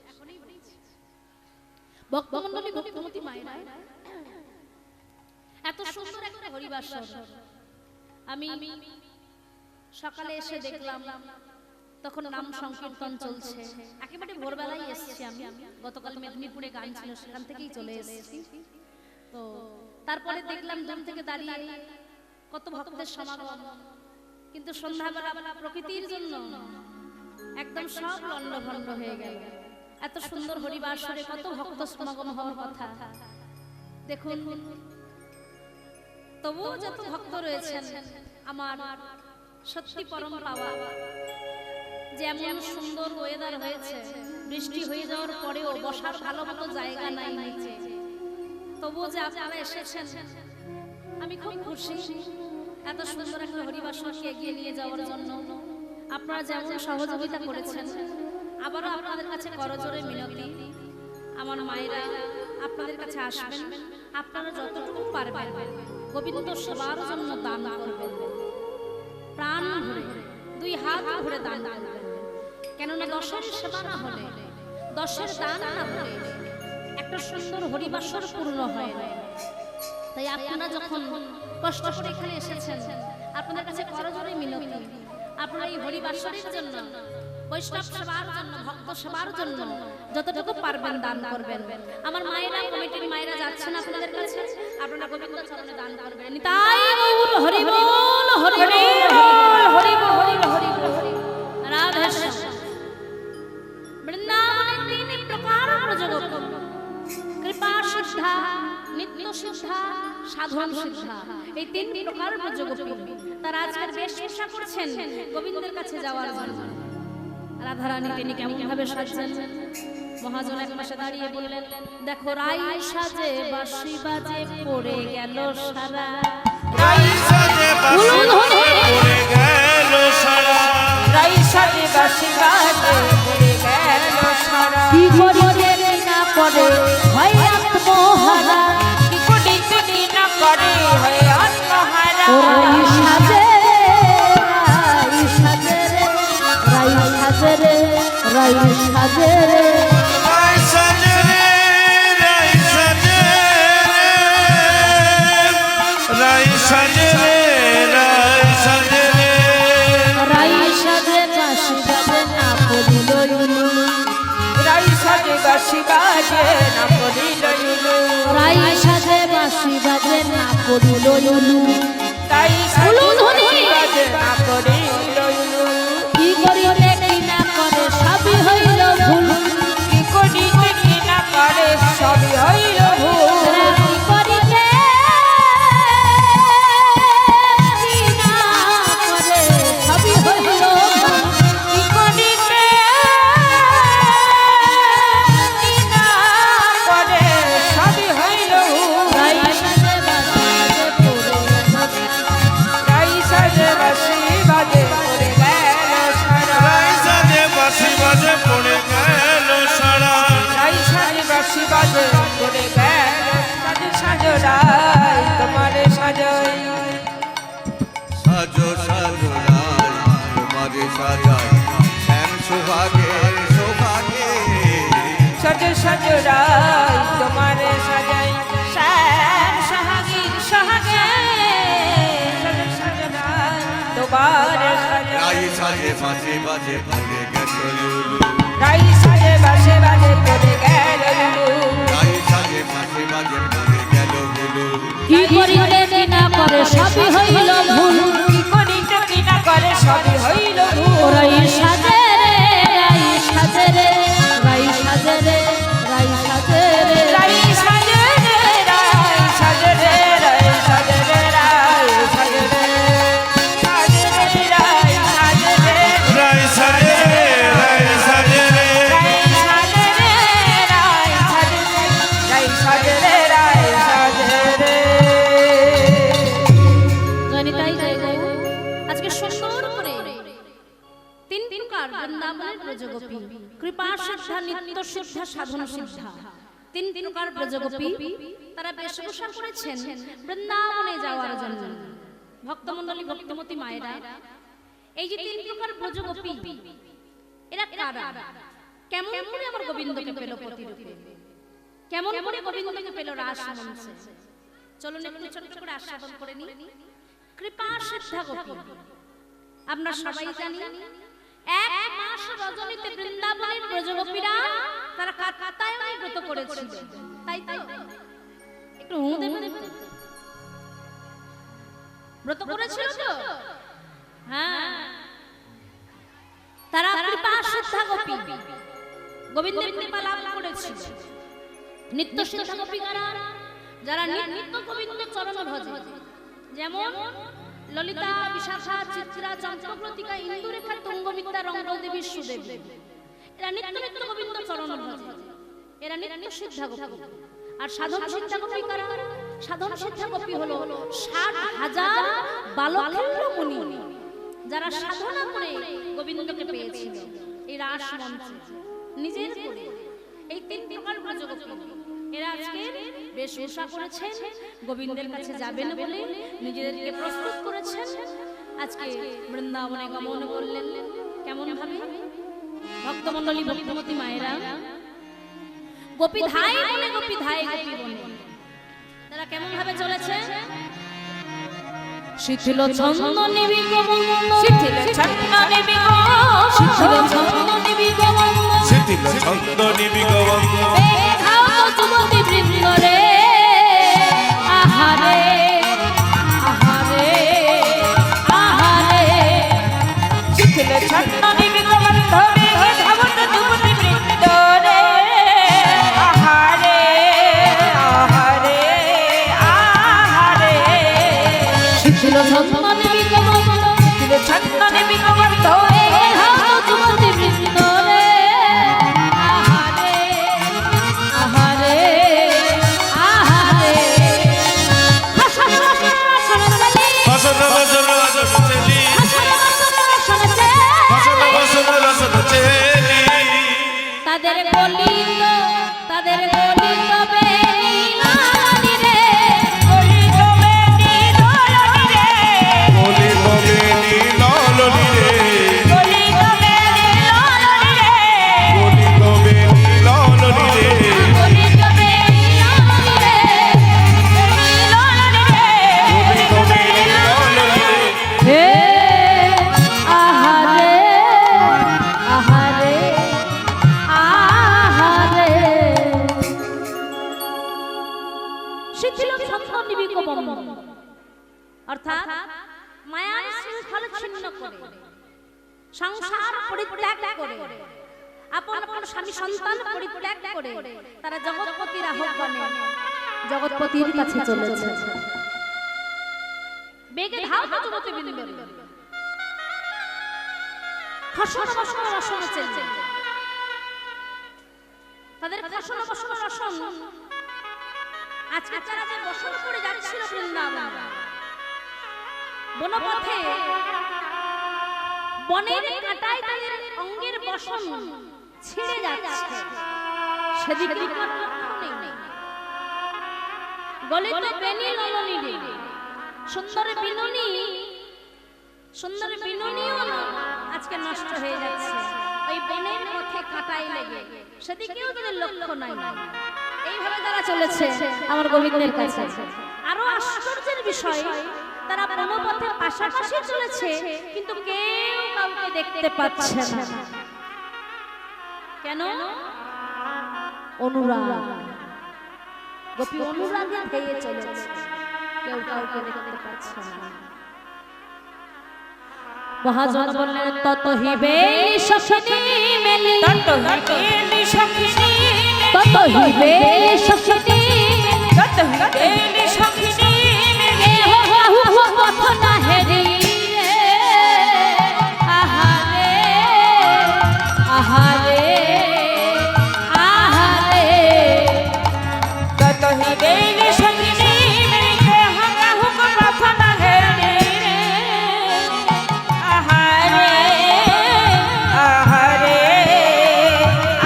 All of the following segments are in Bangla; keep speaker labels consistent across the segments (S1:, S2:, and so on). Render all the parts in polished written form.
S1: এখনই বলছি ভক্তমণ্ডলী ভক্তিমতী মায়েরা এত সুন্দর একটা হরিবাসর আমি সকালে এসে দেখলাম তখন নাম সংকীর্তন চলছে একেবারে ভোরবেলায় এসেছি আমি গতকাল মেদিনীপুরে গান ছিল সেখান থেকেই চলে এসেছি তো তারপরে দেখলাম দূর থেকে দাঁড়িয়ে কত ভক্তের সমাগম কিন্তু সন্ধ্যাবেলা প্রকৃতির জন্য একদম সব লণ্ডভণ্ড হয়ে গেল এত সুন্দর হরিবাসরে কত ভক্ত সমাগম হওয়ার কথা দেখুন তবুও যত ভক্ত রয়েছেন আমার সত্যি পরম পাওয়া যে এমন সুন্দর ওয়েদার হয়েছে বৃষ্টি হয়ে যাওয়ার পরেও বসার ভালো মতো জায়গা নাই নিচে তবুও যে আপনারা এসেছেন আমি খুব খুশি এত সুন্দর একটা হরিবাসরকে এগিয়ে নিয়ে যাওয়ার জন্য আপনারা যেমন সহযোগিতা করেছেন আবারও আপনাদের কাছে করজোড়ে মিনতি আমার মায়েরা আপনাদের কাছে আসবেন আপনারা যতটুকু পারবেন গোবিন্দ সেবার জন্য দান করবেন প্রাণ ভরে দুই হাত ভরে দান করবেন কেননা দশের সেবা না হলে দশের দান না হলে একটা সুন্দর হরিবাসর পূর্ণ হয় না তাই আপনারা যখন কষ্ট করে এখানে এসেছেন আপনাদের কাছে করজোড়ে মিনতি আপনারা এই হরিবাসরের জন্য বৈষ্ণব সেবার জন্য ভক্ত সেবার জন্য যতটুকু পারবেন দান করবেন আমার মায়েরা কমিটির মায়েরা যাচ্ছেন আপনাদের কাছে আপনারা গোবিন্দ চরণে দান করবেন নিতাই গৌর হরি বল হরি বল হরি বল হরি বল রাধে শ্যাম বৃন্দাবনে তিন প্রকার প্রযোজক কৃপা সিদ্ধা নিত্য সিদ্ধা সাধন সিদ্ধা এই তিন প্রকার প্রযোজক তারা আজকের বেশ চেষ্টা করছেন গোবিন্দের কাছে যাওয়ার জন্য রাধারানী তিনি কেমন ভাবে সাজছেন মহাজন এক পাশে দাঁড়িয়ে বললেন দেখো রাই সাজে বাঁশি বাজে পড়ে গেল সারা
S2: রাই সাজে বাঁশি পড়ে গেল সারা
S3: রাই সাজে বাঁশি বাজে পড়ে গেল সারা
S1: কি করিতে না করে হয় আত্মহারা
S3: কি করিতে না করে হয় আত্মহারা
S1: রাই সাজে রাই সাজে রে রাই সাজে রে
S2: রাই সাজে রাই সাজে রাই সাজে রাই সাজে
S1: রাই সাজে বাঁশি বাজে না পড়িল
S3: রাই সাজে বাঁশি বাজে না পড়িল
S1: রাই সাজে বাঁশি বাজে না পড়িল
S3: রাই সাজে বাঁশি বাজে না পড়িল
S1: কি করিতে কি না করে সবই হইল ভুল
S3: কি করিতে কি না করে সবই হইল ভুল
S1: কি করিতে কি না করে সবই হইল ভুল
S3: কি করিতে কি না করে সবই হইল ভুল
S1: রাই সাজে বাঁশি বাজে পড়ে
S3: রাই সাজে বাঁশি বাজে পড়ে গেল সারা
S2: রাই সাজে বাঁশি বাজে পড়ে গেল সারা
S3: রাই সাজে বাঁশি বাজে পড়ে গেল সাজো সাজো রাই তোমারে সাজাই
S2: সাজো সাজো রাই তোমারে সাজাই শ্যাম সোহাগে সোহাগে
S3: সাজো সাজো রাই তোমারে সাজাই শ্যাম সোহাগী সোহাগে সাজো সাজো রাই তোমারে সাজাই
S2: রাই সাজে বাঁশি বাজে পড়ে গেল লুলু
S3: রাই সাজে বাঁশি বাজে পড়ে গেল
S2: রাই সাজে বাঁশি বাজে পড়ে গেল লুলু
S1: কি করিতে কি না করে সবই হইল ভুল
S3: কি করিতে কি না করে সবই হইল ভুল
S1: রাই সাজে রে রাই সাজে রে রাই সাজে রে রাই সাজে রে
S3: রাই সাজে রে রাই সাজে রে রাই সাজে রে রাই সাজে রে সাজে রে রাই সাজে রে
S2: রাই সাজে রাই সাজে
S3: রাই সাজে রে রাই সাজে রে রাই সাজে রে রাই সাজে রে
S1: জয়নিতাই জয় জয় আজকে সুন্দর করে তিন প্রকার বৃন্দাবনের ব্রজগোপী কৃপা সিদ্ধা নিত্য সিদ্ধা সাধন সিদ্ধা তিন প্রকার ব্রজগোপী তারা বেশভূষা করেছেন বৃন্দাবনে যাওয়ার জন্য ভক্তমণ্ডলী ভক্তমতী মায়েরা এই যে তিন প্রকার ব্রজগোপী এরা কারা কেমন করে আমার গোবিন্দকে পেল প্রতিরূপে, কেমন করে গোবিন্দকে পেল রাস মঞ্চে। চলুন একটু ছোট করে আস্বাদন করে নি। কৃপা সিদ্ধা গোপী, আমরা সবাই জানি এক মাস রজনীতে বৃন্দাবনের ব্রজগোপীরা তারা কাতায়নে ব্রত করেছিল, তাই তো? একটু হু দেবেন। ব্রত করেছিল তো? হ্যাঁ, তারা কৃপা সিদ্ধা গোপী, গোবিন্দের কৃপা লাভ করেছিল। নিত্য সিদ্ধা গোপী কারা? যারা নিত্য গোবিন্দ চরণ ভজে, যেমন ললিতা, বিশাখা, চিত্রা, চন্দ্রপ্রতিকা, ইন্দুরেখা, তুঙ্গমিত্রা, রঙ্গদেবী, সুদেবী, এরা নিত্য নিত্য গোবিন্দ চরণ ভজে, এরা নিত্য সিদ্ধা গোপী। আর সাধন সিদ্ধা গোপী কারা? সাধন সিদ্ধা গোপী হলো 60,000 বালকেন্দ্র মুনি, যারা সাধনা করে গোবিন্দকে পেয়েছিল এই রাস মঞ্চে নিজের করে। এই 3 প্রকার ব্রজগোপী, এরা আজকে বেশভূষা করেছেন, গোবিন্দের কাছে যাবেন বলে নিজেদেরকে প্রস্তুত করেছেন। আজকে বৃন্দাবনে গমন করলেন। কেমন ভাবে? ভক্তমণ্ডলী, ভক্তিমতী মায়েরা, গোপী ধাই বনে, গোপী ধাই গোপী বনে, তারা কেমন ভাবে চলেছে? শিথিল ছন্দ নিবিক বন্দন, শিথিল ছন্দ নিবিক, শিথিল ছন্দ নিবিক বন্দন,
S2: শিথিল ছন্দ নিবিক বন্দন,
S1: বেধাও যুবতী বৃন্দ রে, আহারে আহারে আহারে।
S3: শিথিল ছন্দ নিবিক বন্দন, বেধাও যুবতী বৃন্দ রে, আহারে আহারে আহারে।
S1: শিথিল ছন্দ নিবিক বন্দন,
S3: শিথিল ছন্দ নিবিক বন্দন,
S1: বেধাও যুবতী বৃন্দ রে, আহারে আহারে আহারে। হাসন বাসন রসন চলি,
S2: বাসন বাসন রসন চেলি,
S1: হাসন বাসন রসন চলি,
S2: বাসন বাসন রসন চেলি।
S1: তাদের গলিত, তাদের গলিত বেলানি রে,
S3: গলিত বেনি দলনি রে,
S2: বলি বলি নীললি রে,
S3: গলিত বেনি দলনি রে,
S2: বলি বলি নীললি রে,
S1: গলিত বেলানি রে,
S3: দলনি রে,
S2: বলি বলি নীললি রে।
S1: হে আহারে আহারে আহারে। শিথিল ছন্দ নিবিক বন্দন, অর্থাৎ মায়ার শৃঙ্খল ছিন্ন করে, সংসার পরিত্যাগ করে, আপন আপন স্বামী সন্তান পরিত্যাগ করে তারা জগৎপতির আহ্বানে জগৎপতির কাছে চলেছে। বেগে ধাও যুবতী বৃন্দ, খসন বসন রসন চেলে, তাদের খসন বসন রসন আজকে তারা যে বসন করে যাচ্ছিল বৃন্দাবন বনপথে, বনের কাঁটায় তাদের অঙ্গের বসন ছিঁড়ে যাচ্ছে, সেদিকে কোনো লক্ষ্য নেই। গলিত বেনি ললনি রে, সুন্দর বিনুনি, সুন্দর বিনুনিও আজকে নষ্ট হয়ে যাচ্ছে ওই বনের পথে কাঁটায় লেগে, সেদিকেও তাদের লক্ষ্য নাই। এইভাবে তারা চলেছে আমার গোবিন্দের কাছে। আরো আশ্চর্যের বিষয়, তারা বনপথে পাশাপাশি চলেছে কিন্তু কেউ কাউকে দেখতে পাচ্ছে না। কেন? অনুরাগ, গোপী অনুরাগে ধেয়ে চলেছে, কেউ কাউকে দেখতে পাচ্ছে না। মহাজন বললেন তত হিবে সখিনী মেলি,
S3: তত হিবেলি সখিনী মেলি,
S1: তত হিবে সখিনী
S3: তত হিবেলি সখিনী মেলি,
S1: পথ না হেরি রে, আহারে আহারে আহারে।
S3: তত হিবেলি সখিনী মেলি, হাকা হুক প্রার্থনা হেরি রে, আহারে আহারে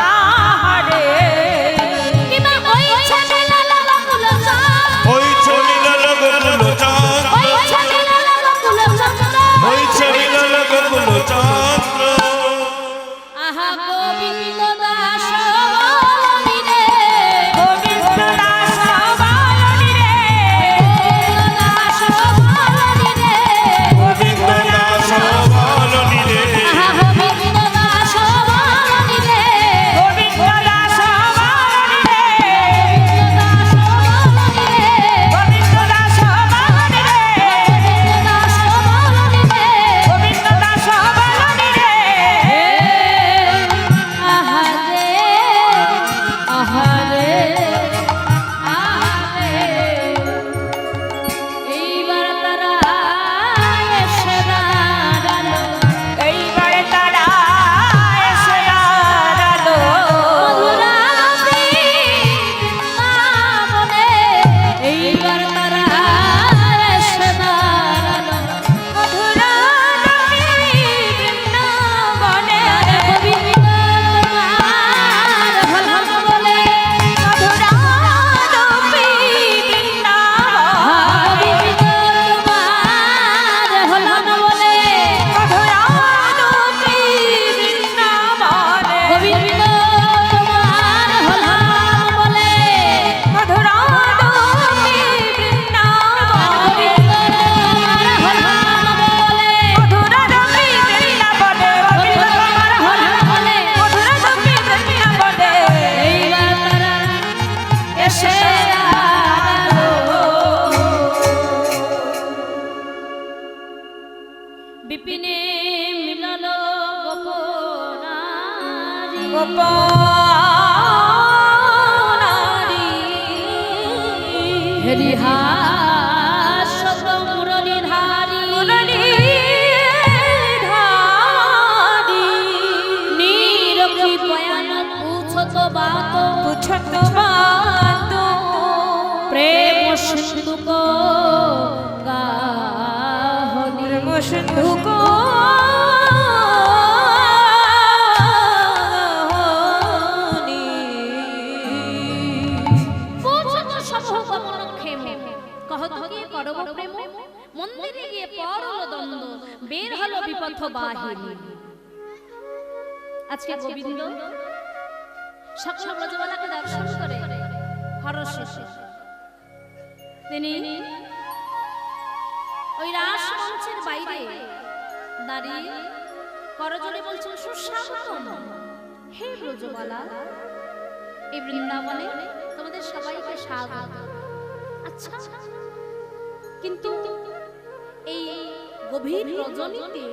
S3: আহারে।
S1: কিবা ওই ছেলে লালা বকুল চা,
S2: ওই চলিল
S1: বিপিনে মিলল গোপনারি
S3: গোপনারি
S1: হরিহাস মুরলীধারী নীরকি বয়ান পুছত বাত
S3: পুছত বাত
S1: প্রেম সিন্ধু কো গাহনি
S3: প্রেম সিন্ধু কো
S1: মন্দিরে গিয়ে পড়ল দ্বন্দ্ব, বের হলো বিপথ বাহিনী। আজকে গোবিন্দ সকল ব্রজবালাকে দর্শন করে হরষে তিনি ওই রাস মঞ্চের বাইরে দাঁড়িয়ে করজোড়ে বলছেন, সুস্বাগতম হে ব্রজবালা, এই বৃন্দাবনে তোমাদের সবাইকে স্বাগত। আচ্ছা, কিন্তু এই গভীর রজনীতে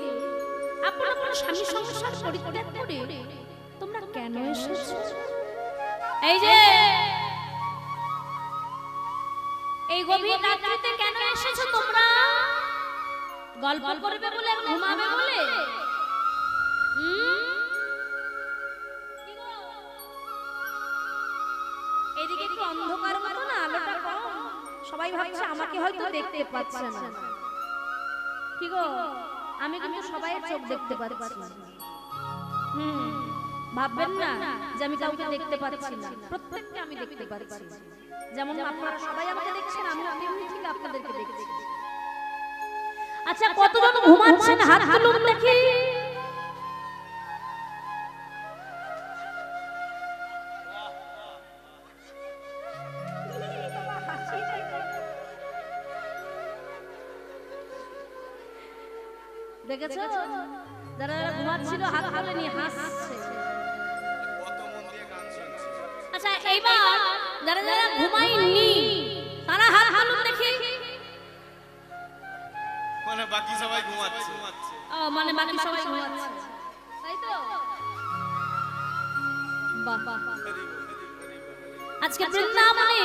S1: আপন আপন স্বামী সংসার পরিত্যাগ করে তোমরা কেন এসেছো? এই যে এই গভীর রাত্রিতে কেন এসেছো তোমরা? গল্প করবে বলে, ঘুমাবে বলে? এদিকে একটু অন্ধকার মতো না, আলোটা কম, সবাই ভাবছে আমাকে হয়তো দেখতে পাচ্ছে না। কি গো, আমি কিন্তু সবাইয়ের চোখ দেখতে পাচ্ছি। ভাববেন না যে আমি কাউকে দেখতে পাচ্ছি না, প্রত্যেককে আমি দেখতে পাচ্ছি। যেমন আপনারা সবাই আমাকে দেখছেন, আমি তেমনি ঠিক আপনাদেরকে দেখছি। আচ্ছা, কতজন ঘুমাচ্ছেন হাত তুলুন দেখি। দেখেছো, যারা ঘুমাচ্ছিল হাত তুলে নিয়ে হাসছে। আচ্ছা, এইবার যারা যারা ঘুমায়নি তারা হাত তুলুন দেখি।
S2: মানে বাকি সবাই ঘুমাচ্ছে।
S1: ও, মানে বাকি সবাই ঘুমাচ্ছে, তাই তো? বাহ বাহ। আজকে বৃন্দাবনে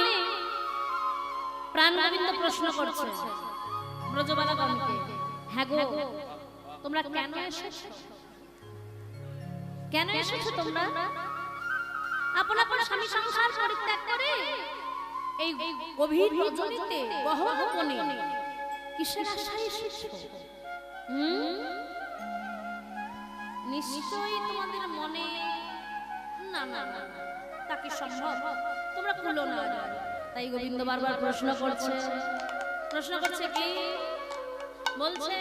S1: প্রাণ গোবিন্দ প্রশ্ন করছে ব্রজবালাগণকে, হ্যাঁ গো, তোমরা কেন এসেছো? কেন এসেছো তোমরা? আপন আপন স্বামী সংসার পরিত্যাগ করে এই গভীর রজনীতে গহন বনে কিসের আশায় এসেছো? নিশ্চয়ই তোমাদের মনে না না না, তা কি সম্ভব? তোমরা কুলো না। তাই গোবিন্দ বারবার প্রশ্ন করছে কি বলছে,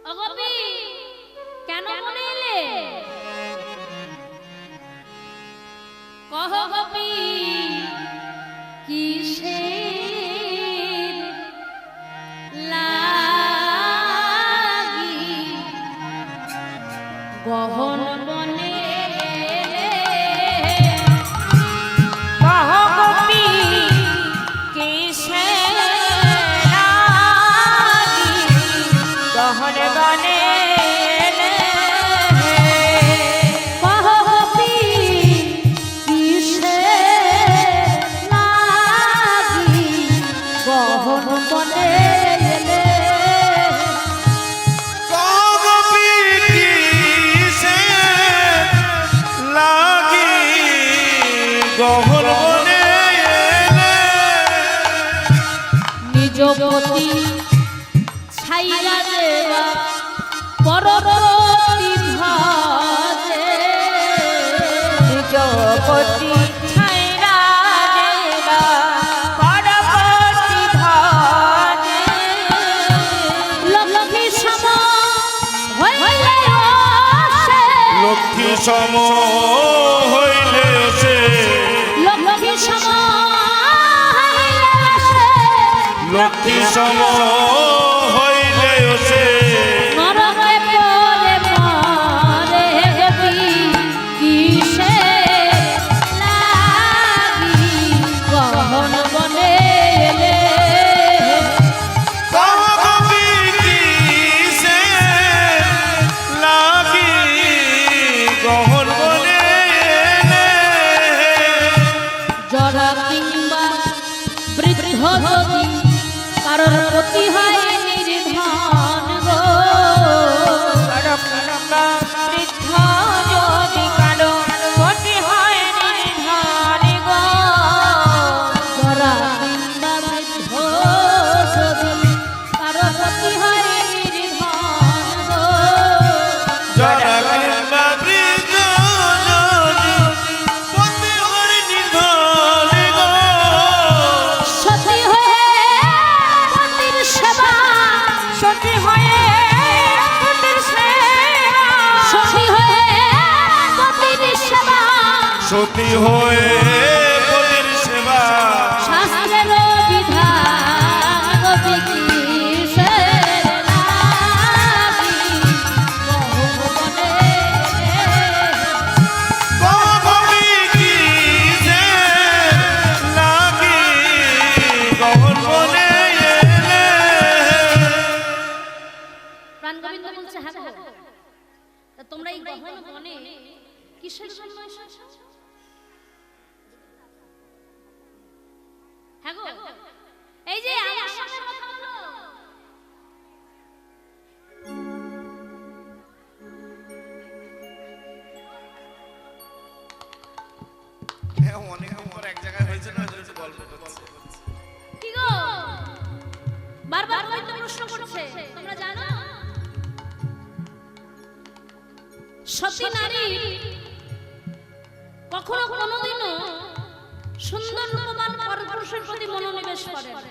S1: অগোপী কেন মনে এলে? কহ গোপী কিসের লাগি গহন বনে
S3: কহ গোপী কিসের লাগি গহন বনে
S1: কহ গোপী কিসের লাগি গহন বনে
S2: গহন বনে
S1: নিজ পতি ছাইরা দেবা পরবর্তী ভাজে,
S3: নিজ পতি ছাইরা দেবা পরবর্তী ভাজে,
S1: লক্ষ্মী সম হইলে আসে,
S2: লক্ষ্মী সম হইলে সে,
S1: লক্ষ্মী সম হইলে আসে,
S2: লক্ষ্মী সম হইলে সে,
S1: নরকে পরে মরে গোপী কিসের লাগি গহন বনে এলে?
S2: কহ গোপী কিসের
S3: সতী হয়ে পতির সেবা
S1: সতী হয়ে পতির সেবা
S2: সতী হয়ে পতির সেবা
S1: শাস্ত্রের বিধান গতি কিসের লাগি বহুবনে
S2: গহবি কিসের লাগি গহবনে এলে।
S1: প্রাণ গোবিন্দ বলছে হ্যাঁ গো, তা তোমরা এই গহন বনে কিসের জন্য এসেছো? হ্যাঁ গো, এই যে আমার সঙ্গে কথা বলো।
S2: হ্যাঁ, অনেকদিন পর এক জায়গায় হয়েছে না, ওই জন্য একটু গল্প করছে।
S1: কি গো, বারবার গোবিন্দ প্রশ্ন করছে, তোমরা জানো সতী নারী কখনো কোনোদিনও সুন্দর রূপবান পরপুরুষের প্রতি মনোনিবেশ করে না।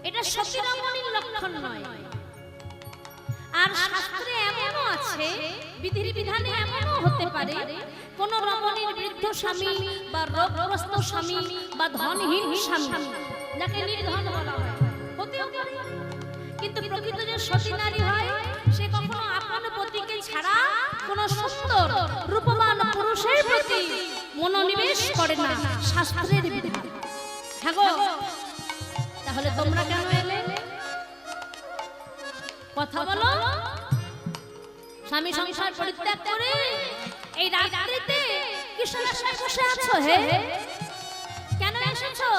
S1: এটা সতী রমণীর লক্ষণ নয়। আর শাস্ত্রে এমনও আছে, বিধির বিধানে এমনও হতে পারে কোন রমণীর বৃদ্ধ স্বামী বা রোগগ্রস্ত স্বামী বা ধনহীন স্বামী, যাকে নির্ধন বলা হয়, হতেও পারে। কিন্তু প্রকৃত যে সতী নারী হয়, সে কখনো আপন পতিকে ছাড়া কোন সুন্দর রূপবান পুরুষের প্রতি মনোনিবেশ করে না, শাস্ত্রের বিধান। হ্যাঁ গো, তাহলে তোমরা কেন এলে? কথা বলো। স্বামী সংসার পরিত্যাগ করে এই রাত্রিতে কিসের আশায় বসে আছো? হে, কেন এসেছো?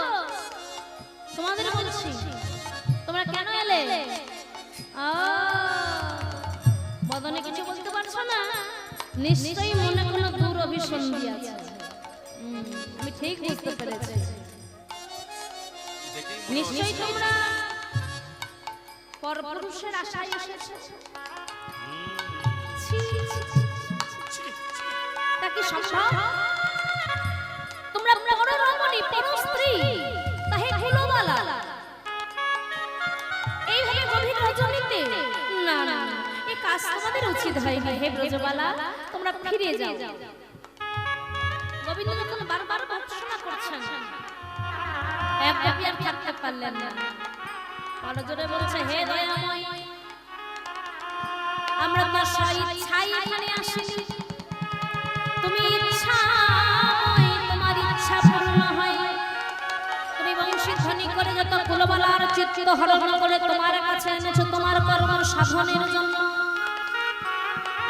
S1: তোমাদের বলছি, তোমরা কেন এলে? বদনে কিছু বলতে পারছো না? নিশ্চয়ই মনে কোনো দূর অভিসন্ধি আছে। আমি ঠিক বুঝতে পেরেছি। নিশ্চয়ই তোমরা পরপুরুষের আশায় এসেছো। তা কি সম্ভব? তোমরা পররমণী, পরস্ত্রী, তাহে কুলবালা, এইভাবে গভীর রজনীতে? না না, এই কাজ তোমাদের উচিত হয়নি। হে ব্রজবালা, তোমরা ফিরে যাও। গোবিন্দ যখন বারবার ভর্ৎসনা করছেন, এক কবি আর থাকতে পারলেন না। বড় জোরে বলছে, হে দয়াময়, আমরা তো স্বইচ্ছায় এখানে আসিনি। তুমি ইচ্ছায়, তোমার ইচ্ছা পূর্ণ হয়। তুমি বংশীধ্বনি করে যত কুলবালার চিত্ত হরণ করে তোমার কাছে এনেছো তোমার কর্ম সাধনের জন্য।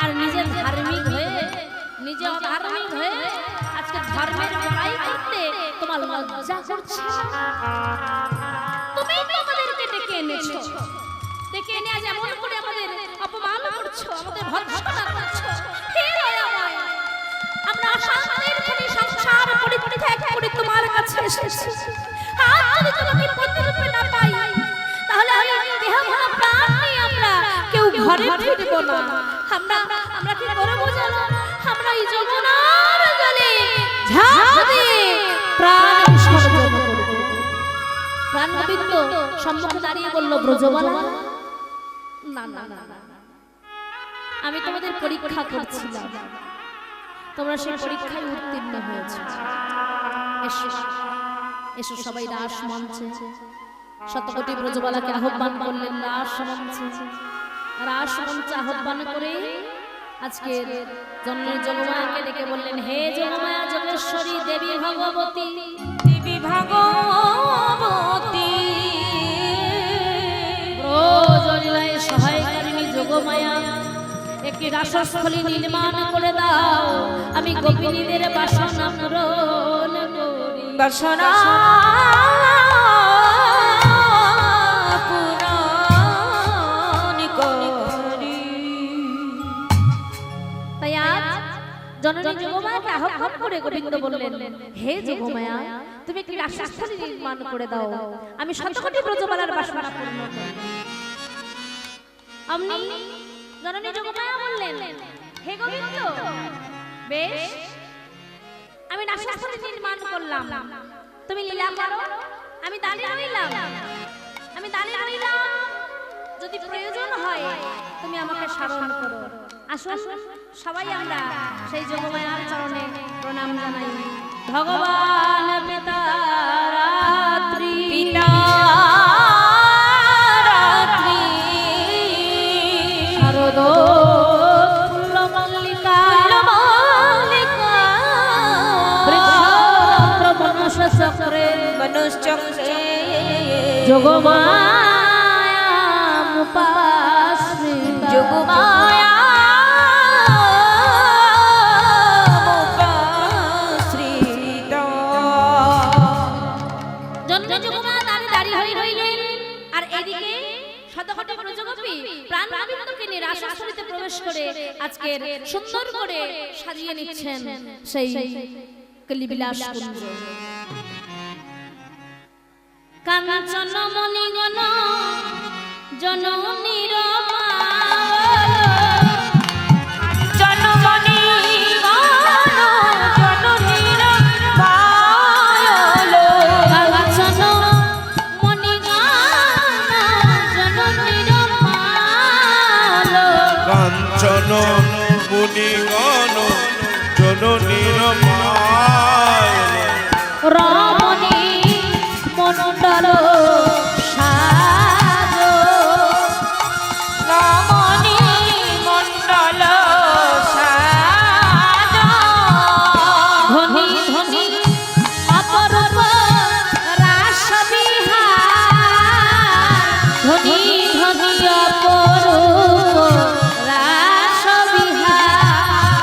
S1: আর নিজে ধার্মিক হয়ে, নিজে অধার্মিক হয়ে আজকে ধর্মের লড়াই করতে তোমার লজ্জা করছে। তুমি আমাদেরকে ডেকে এনেছো, ডেকে এনে আজ এমন করে আমাদের অপমান করছো, আমাদের ভৎসনা করছো। হে দয়াময়, আমরা অশান্তির খনি সংসার পরিত্যাগ করে তোমার কাছে এসেছি। আজ যদি তোমাকে প্রতিরূপে না পাই, তাহলে আমি দেহ ভরা প্রাণ নিয়ে আমরা কেউ ঘরে ফিরবো না। আমরা কি করবো জানো? আমরা এই যমুনার জলে ঝাঁপ দিয়ে প্রাণ বিসর্জন করব। প্রাণ গোবিন্দ সম্মুখে দাঁড়িয়ে বলল, ব্রজবালা, না না না, আমি তোমাদের পরীক্ষা করছিলাম, তোমরা সেই পরীক্ষায় উত্তীর্ণ হয়েছে। এসো এসো সবাই রাস মঞ্চে। শতকোটি ব্রজবালাকে আহ্বান করলেন রাস মঞ্চে। রাস মঞ্চে আহ্বান করে আজকে জন্মের যোগমায়াকে ডেকে বললেন, হে যোগমায়া, যোগেশ্বরী, দেবী ভগবতী,
S3: দেবী ভগবতী,
S1: ব্রজলীলায় সহায়কারিণী যোগমায়া, একটি রাসস্থলী নির্মাণ করে দাও, আমি গোপিনীদের বাসনা পূরণ করি।
S3: বাসনা পূরণ করি।
S1: তাই আজ জননী যোগমায়াকে আহ্বান করে গোবিন্দ বললেন, হে যোগমায়া, তুমি একটি রাসস্থলী নির্মাণ করে দাও, আমি শতকোটি ব্রজবালার বাসনা পূর্ণ করি। অমনি জননী যোগমায়া বললেন, হে গোবিন্দ, বেশ, আমি রাসস্থলী নির্মাণ করলাম, তুমি লীলা করো, আমি দাঁড়িয়ে রইলাম, আমাকে স্মরণ করো। আসুন সবাই আমরা সেই যোগমায়ার চরণে প্রণাম জানাই। ভগবান পিতা রাত্রি
S3: পিতা রাত্রি
S1: শারদ ফুল্ল মল্লিকা বৃক্ষরন্ধ্র বনশ চক্রে
S3: মনুষ্যচক্রে
S1: যোগমায়ামুপাশ্রিতা
S3: যোগমায়া মুপাশ্রিতা।
S1: জন্ম যোগমা দাঁড়িয়ে হয়ে রইলেন, আর এদিকে শতকোটি ব্রজগোপী প্রাণ গোবিন্দকে নিয়ে রাসস্থলীতে প্রবেশ করে আজকের সুন্দর করে সাজিয়ে নিচ্ছেন সেই কলিবিলাস কুঞ্জ। কাঞ্চন মণিগণ জননীর
S3: জনমণি গণ জননীর পায়ল।
S1: কাঞ্চন মণিগণ জননীর মাল।
S2: কাঞ্চন মুনিগণ জননীর মাল।
S1: রমণী মণ্ডল সাজ
S3: রমণী মণ্ডল সাজ।
S1: ধনী ধনী অপরূপ রাস বিহার। ধনী ধনী অপরূপ রাস বিহার।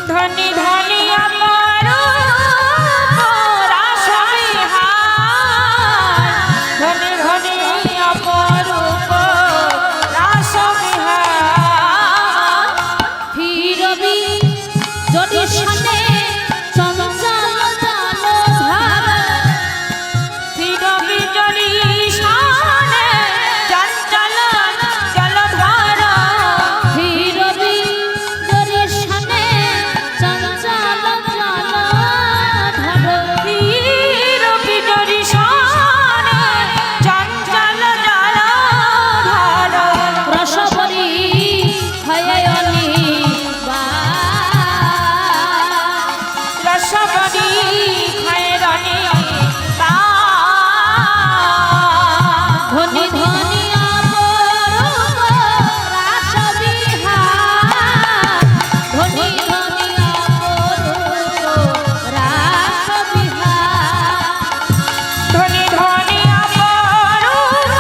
S3: ধনী ধনী অপরূপ রাস বিহার। ধনী ধনী অপরূপ রাস বিহার।
S1: ফিরবি যদি শনে চঞ্চল জলধার।
S3: ফিরবি যদি শানে চঞ্চল জলধার।
S1: ফিরবি যদি শনে চঞ্চল জলধার।
S3: ফিরবি যদি শানে চঞ্চল জলধার।
S1: রসবরী হয়ে অনিবার।
S3: রসবরী খৈরনি
S1: ধনী ধনী অপরূপ রাস বিহার। ধনী ধনী অপরূপ রাস বিহার।
S3: ধনী ধনী অপরূপ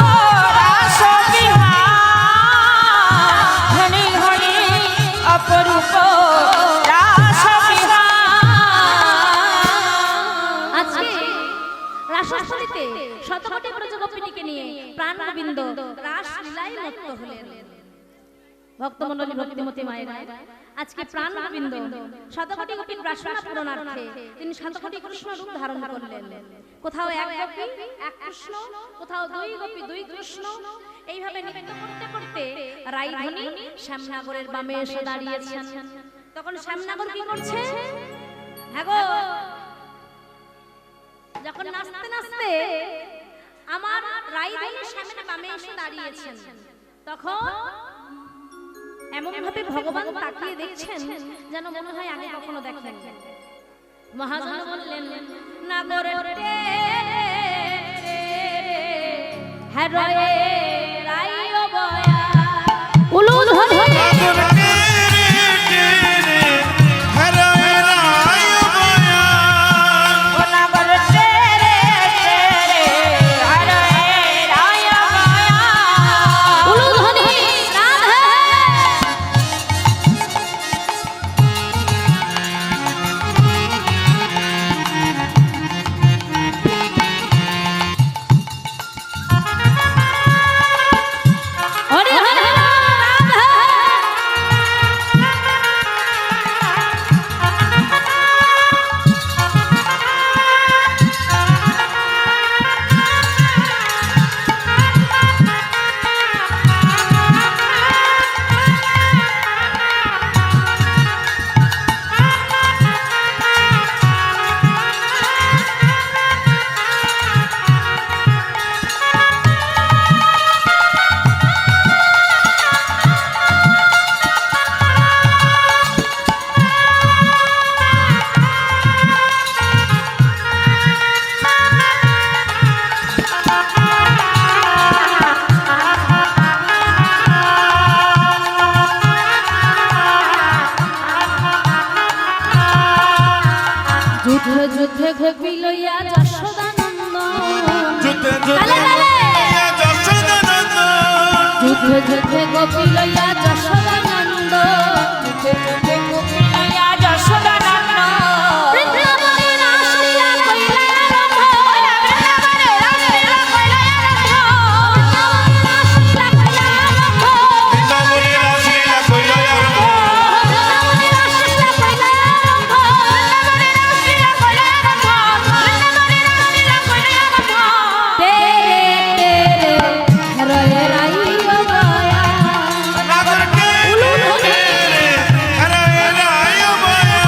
S3: রাস বিহার। ধনী ধনী অপরূপ রাস বিহার।
S1: আজকে রাসস্থলীতে শতকোটি ব্রজগোপিনীকে নিয়ে প্রাণ গোবিন্দ রাস লীলায় মত্ত হলেন। ভক্তমণ্ডলী ভক্তিমতী মায়েরা, আজকে প্রাণ গোবিন্দ শতকোটি গোপীর বাসনা পূরণার্থে তিনি শতকোটি কৃষ্ণ রূপ ধারণ করলেন। কোথাও এক গোপী এক কৃষ্ণ, কোথাও দুই গোপী দুই কৃষ্ণ। এইভাবে নৃত্য করতে করতে রাইধনী শ্যামনগরের বামে এসে দাঁড়িয়েছেন। তখন শ্যামনগর কি করছে? হ্যাঁ গো, যখন নাচতে নাচতে আমার রাইধনীর সামনে বামে এসে দাঁড়িয়েছেন, তখন এমন ভাবে ভগবান তাকিয়ে দেখছেন যেন মনে হয় আগে কখনো দেখেন। মহাজন বললেন, নাগরের হ্যাঁ রয়ে রাইও বয়া উলু ধরে
S3: ওনাগর তেরে তেরে হরে রায় মায়া।
S1: উলু ধরে রাধে। হরে হরে রাধে। যুদ্ধে যুদ্ধে গোপী লইয়া যশোদানন্দ
S3: যুদ্ধে যুদ্ধে গোপী লইয়া যশোদানন্দ
S1: বৃন্দাবনে রাসলীলা কইলা আরম্ভ
S3: বৃন্দাবনে রাসলীলা কইলা আরম্ভ
S2: বৃন্দাবনে রাসলীলা কইলা আরম্ভ
S1: বৃন্দাবনে রাসলীলা কইলা আরম্ভ
S3: বৃন্দাবনে রাসলীলা কইলা আরম্ভ বৃন্দাবনে রাসলীলা কইলা আরম্ভ
S1: তেরে তেরে রয়ে রাই গয়া
S2: রাধার কে হরে রায় মায়া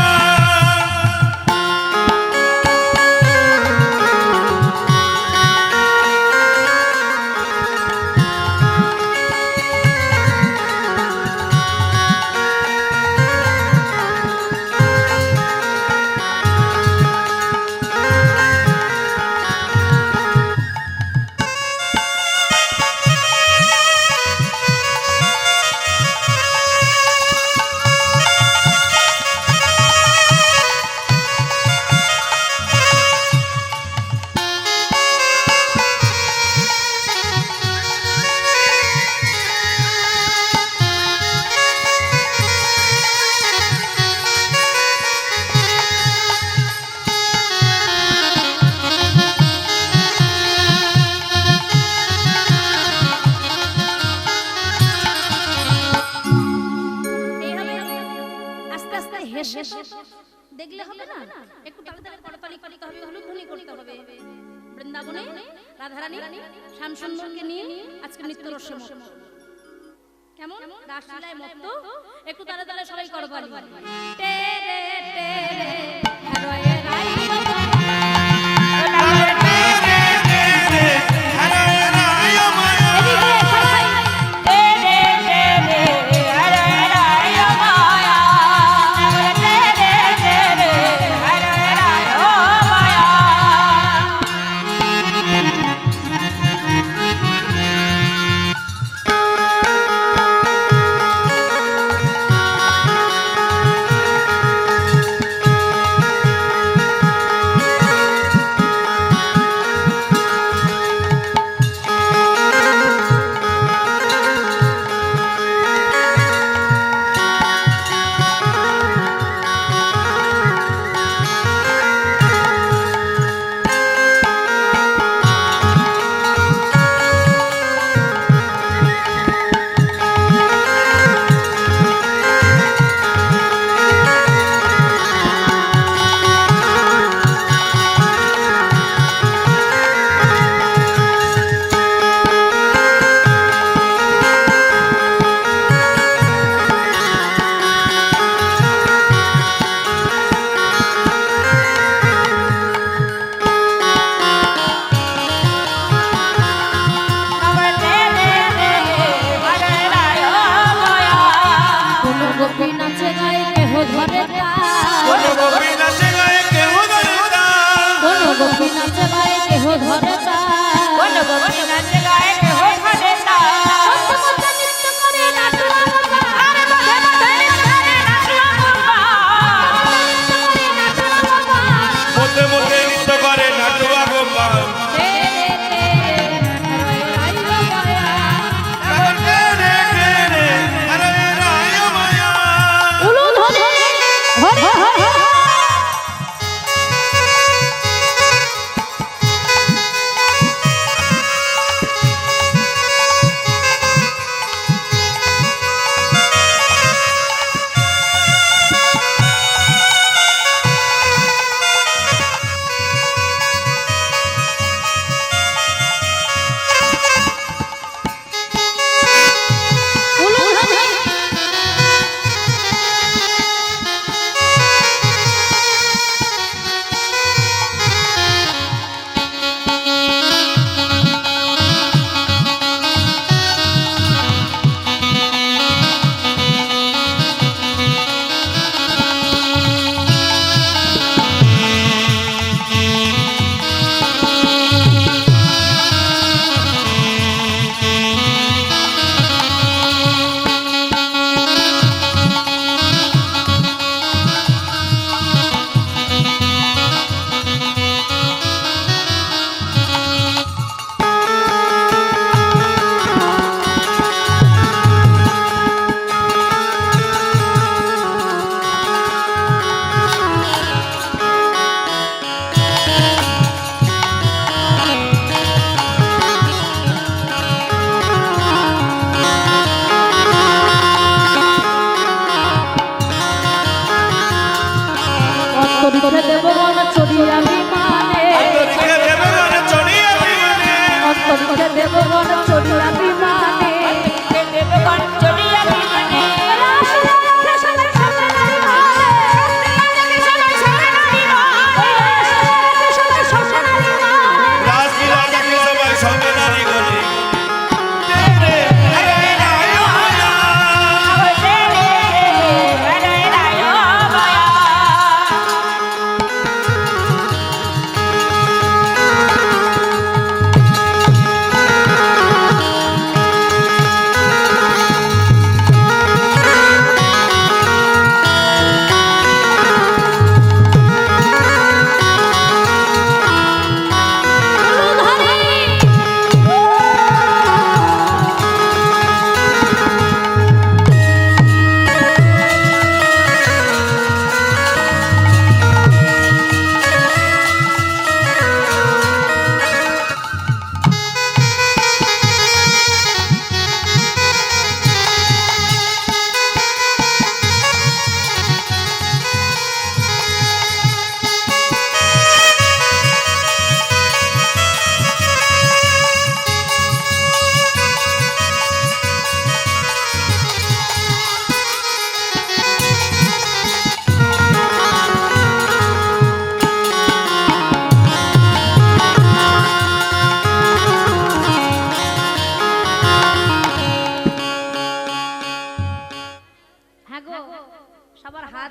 S1: এইভাবে আস্তে আস্তে হেসে দেখলে হবে না, একটু তালে তালে করতালি করতে হবে, হলুধ্বনি করতে হবে। বৃন্দাবনে রাধারানী শ্যামসুন্দরকে নিয়ে আজকে নৃত্য রসে মত্ত। কেমন রাসলীলায় মত্ত, একটু তালে তালে সবাই করতালি। তেরে তেরে রয়ে রাই গয়া
S2: রাধার কে হরে রায় মায়া
S1: এদিকে সবাই
S3: তেরে তেরে হরে রায় মায়া তেরে তেরে হরে রায় মায়া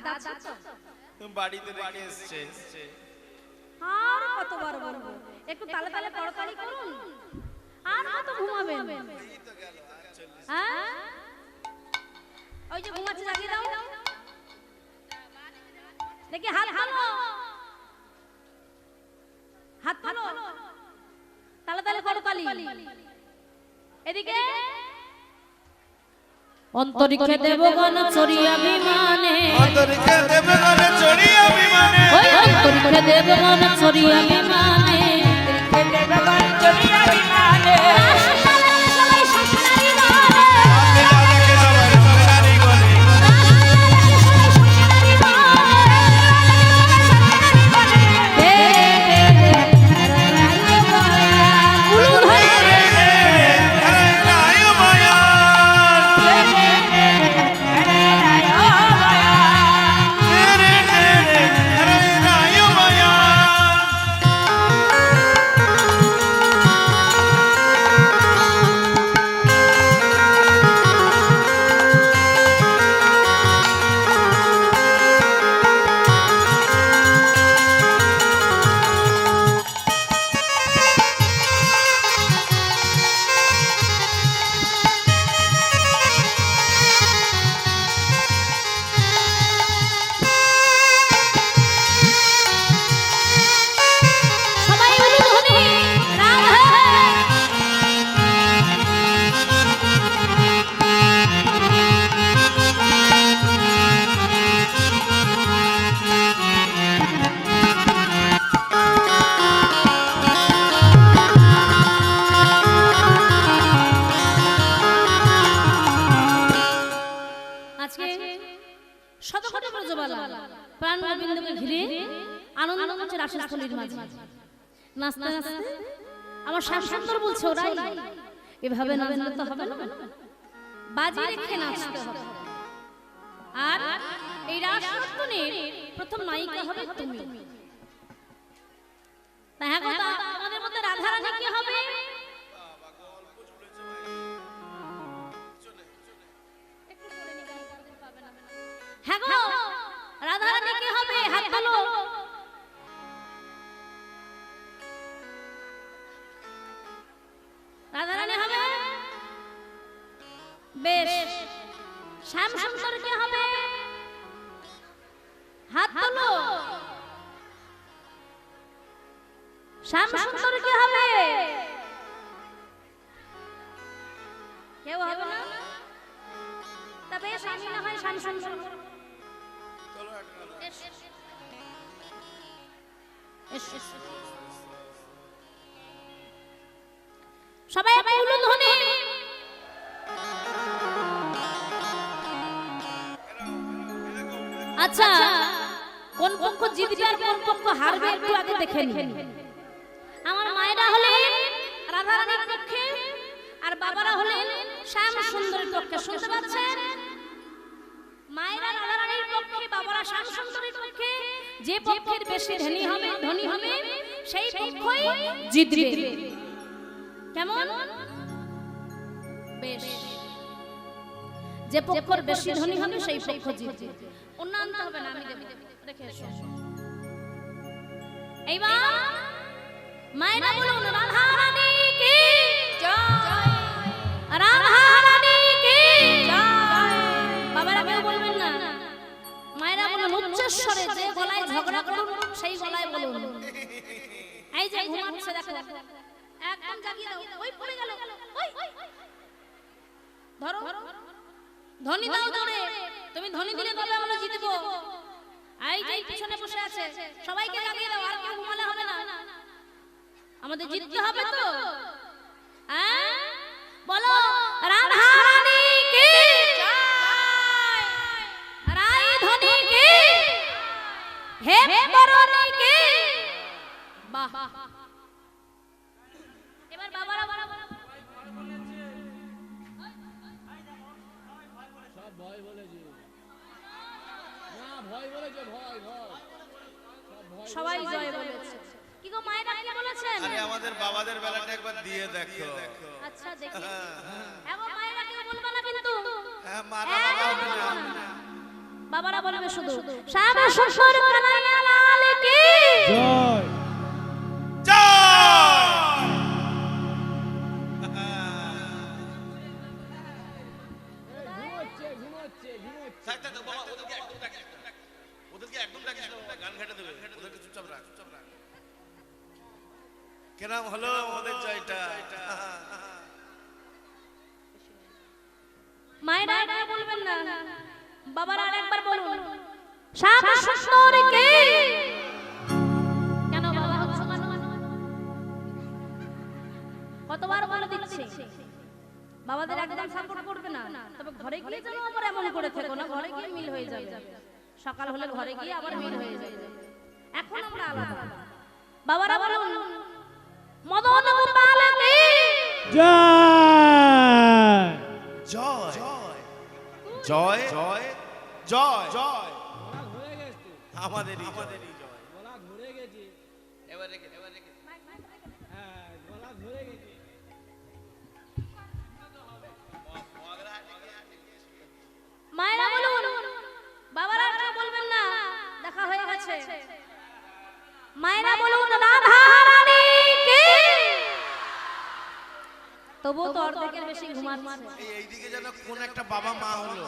S1: ভাত আছে তো
S2: বাড়িতে রেখে এসছে।
S1: আর কতবার বলবো একটু তালে তালে তরকারি করুন, আর কত ঘুমাবেন? হ্যাঁ ওই যে ঘুমাচ্ছে জাগিয়ে দাও দেখি, হাত তোলো, হাত তোলো, তালে তালে করতালি। এদিকে অন্তরিক্ষে দেবগণ চড়িয়া বিমানে,
S2: অন্তরিক্ষে দেবগণ চড়িয়া বিমানে,
S1: ওই অন্তরিক্ষে দেবগণ চড়িয়া বিমানে,
S3: দেবগণ চড়িয়া বিমানে,
S1: সবাই সংসারী বলে,
S2: আমি দাদাকে সবাই সংসারী বলে,
S1: সবাই সংসারী বলে, উলু ধরে
S2: আরে রায়ু মায়ান, আরে রায়ু মায়ান।
S1: সবাই উলু ধ্বনি, রাম হ্যায়। আজকে শতকোটি ব্রজবালা প্রাণ গোবিন্দকে ঘিরে আনন্দ করছে রাসস্থলীর মাঝে। নাচতে নাচতে আমার শাশুন্দর বলছে, ওরাই এভাবে নাচলে তো হবে না, বাজি রেখে নাচতে হবে। আর এই রাসনর্তনের প্রথম নায়িকা হবে তুমি। তা হ্যাঁ গো, তা আমাদের মধ্যে রাধারানী কি হবে? হ্যাঁ গো, রাধারানী কি হবে? হাত তোলো। রাধারানী হবে? বেশ। শ্যাম সুন্দর কি হবে? হাত তোলো। শ্যাম সুন্দর কি হবে? কেউ হবে না? তবে স্বামী না হয় শ্যাম সুন্দর। S, S. সবাই উলু ধ্বনি। আচ্ছা, কোন পক্ষ জিতবে আর কোন পক্ষ হারবে একটু আগে দেখে নিন। আমার মায়েরা হলেন রাধারানীর পক্ষে, আর বাবারা হলেন শ্যাম সুন্দরীর পক্ষে। শুনতে পাচ্ছেন? মায়েরা রাধারানীর পক্ষে, বাবারা শ্যাম সুন্দরীর পক্ষে। যে পক্ষের বেশি ধনী হবে সেই পক্ষই জিতবে। কেমন? বেশ। যে পক্ষের বেশি ধনী হবে সেই পক্ষ জিতবে। অন্য আনতে হবে না, আমি দেব। রেখে এসো। এইবার মায়েরা বলুন, রাধারানী কি জয়, রাধারানী কি জয়। বাবারা কেউ বলবেন না, মায়েরা বলুন উচ্চস্বরে, যে গলায় ঝগড়া করুন সেই গলায় বলুন। এই যে ঘুমাচ্ছে দেখো, একদম জাগিয়ে দাও। ওই পড়ে গেল, ওই ধরো, ধ্বনি দাও জোরে। তুমি ধ্বনি দিলে তবে আমরা জিতবো। এই যে পিছনে বসে আছে সবাইকে জাগিয়ে দাও, আর কেউ ঘুমালে হবে না। আমাদের জিততে হবে তো। হ্যাঁ বলো, রাধারানী কি জয়, রাই ধ্বনি কি, হে বরণী কি। বাহ। এবার বাবারা বলো।
S4: ভয় বলেছে না, ভয় বলেছে, ভয় ভয়
S1: সবাই জয় বলেছে। কি গো মায়েরা কি বলেছেন?
S2: আরে আমাদের বাবাদের বেলাটা একবার দিয়ে দেখো।
S1: আচ্ছা দেখি। হ্যাঁ গো মায়েরা কেউ বলবা না কিন্তু।
S2: হ্যাঁ, মারা বাবা হবে না।
S1: বাবারা বলবে শুধু শ্যাম সুন্দর কানাইয়া লাল কি
S4: জয় ঘুমোচ্ছে
S2: থাক, থাক, থাক, বাবা, ওদেরকে একদম ডাকিস না, গান ঘেটে দেবে, ওদেরকে চুপচাপ রাখ। কেরাম হলো আমাদের জয়টা।
S1: মায়েরা এটা বলবেন না, বাবারা আরেকবার বলুন শ্যাম সুন্দর কে। কেন বাবা হচ্ছে কেন? কতবার বলে দিচ্ছি বাবাদের একদম সাপোর্ট করবে না, তবে ঘরে গিয়ে যেন আবার এমন করে থেকো না, ঘরে গিয়ে মিল হয়ে যাবে, সকাল হলে ঘরে গিয়ে আবার মিল হয়ে যাবে। এখন আমরা আলাদা। বাবারা বলুন মদন গোপাল কে
S4: জয়
S2: জয় জয় জয় জয় জয়
S4: গলা ঘুরে গেছে
S2: আমাদেরই জয়।
S4: গলা ঘুরে গেছে
S2: এবার রেখে
S4: হ্যাঁ গলা ঘুরে গেছে
S1: মায়েরা বলুন, বাবারা কেউ বলবেন না, দেখা হয়ে গেছে। মায়েরা বলুন রাধা রানী কে। তবু তো অর্ধেকের বেশি ঘুমাচ্ছে।
S2: এইদিকে যেন কোন একটা বাবা মা হলো।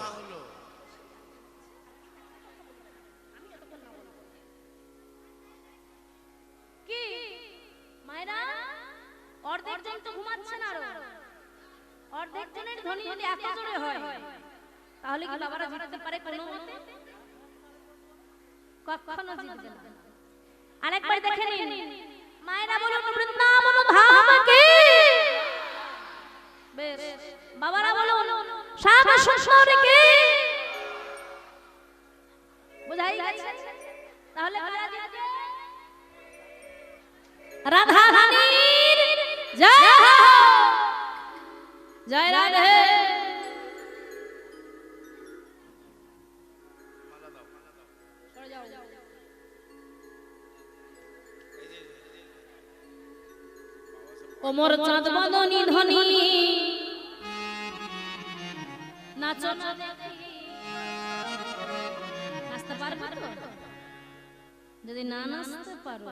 S1: কি মায়েরা অর্ধেক জন তো ঘুমাচ্ছেন, আরো অর্ধেক জনের ধ্বনি যদি এত জোরে হয় তাহলে কি বাবারা জিততে পারে কোনো মতে? কখনো জিতবে না। আরেকবার দেখে নিন, মায়েরা বলুন বৃন্দাবন ধাম কে। বেশ, বাবারা বলুন শ্যাম সুন্দর কে। বুঝাই গেছে? তাহলে কারা জিতবে? রাধা রানীর জয় হোক। জয় রাধে। ওমর চাঁদ বদনী ধ্বনি নাচো না দেখি। নাচতে পারবে তো? যদি না নাচতে পারো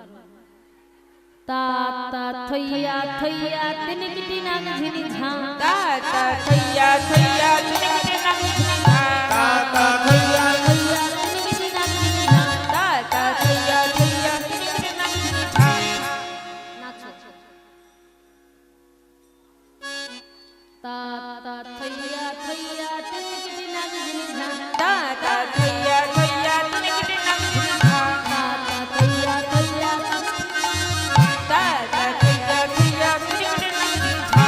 S1: তা তা থইয়া থইয়া তিনকিটি নাগ ঝিনি ঝা
S3: তা তা থইয়া থইয়া তিনকিটি নাগ ঝিনি ঝা
S2: তা তা থইয়া
S1: থইয়া তিনকিটি নাগ ঝিনি ঝা।
S3: তা তা থইয়া থইয়া তিনকিটি নাগ ঝিনি ঝা
S1: নাচো। তা তা থইয়া থইয়া তিনকিটি নাগ ঝিনি ঝা।
S3: তা তা থইয়া থইয়া তিনকিটি নাগ ঝিনি ঝা
S1: তা তা থইয়া থইয়া
S3: তা তা থইয়া থইয়া তিনকিটি নাগ ঝিনি ঝা।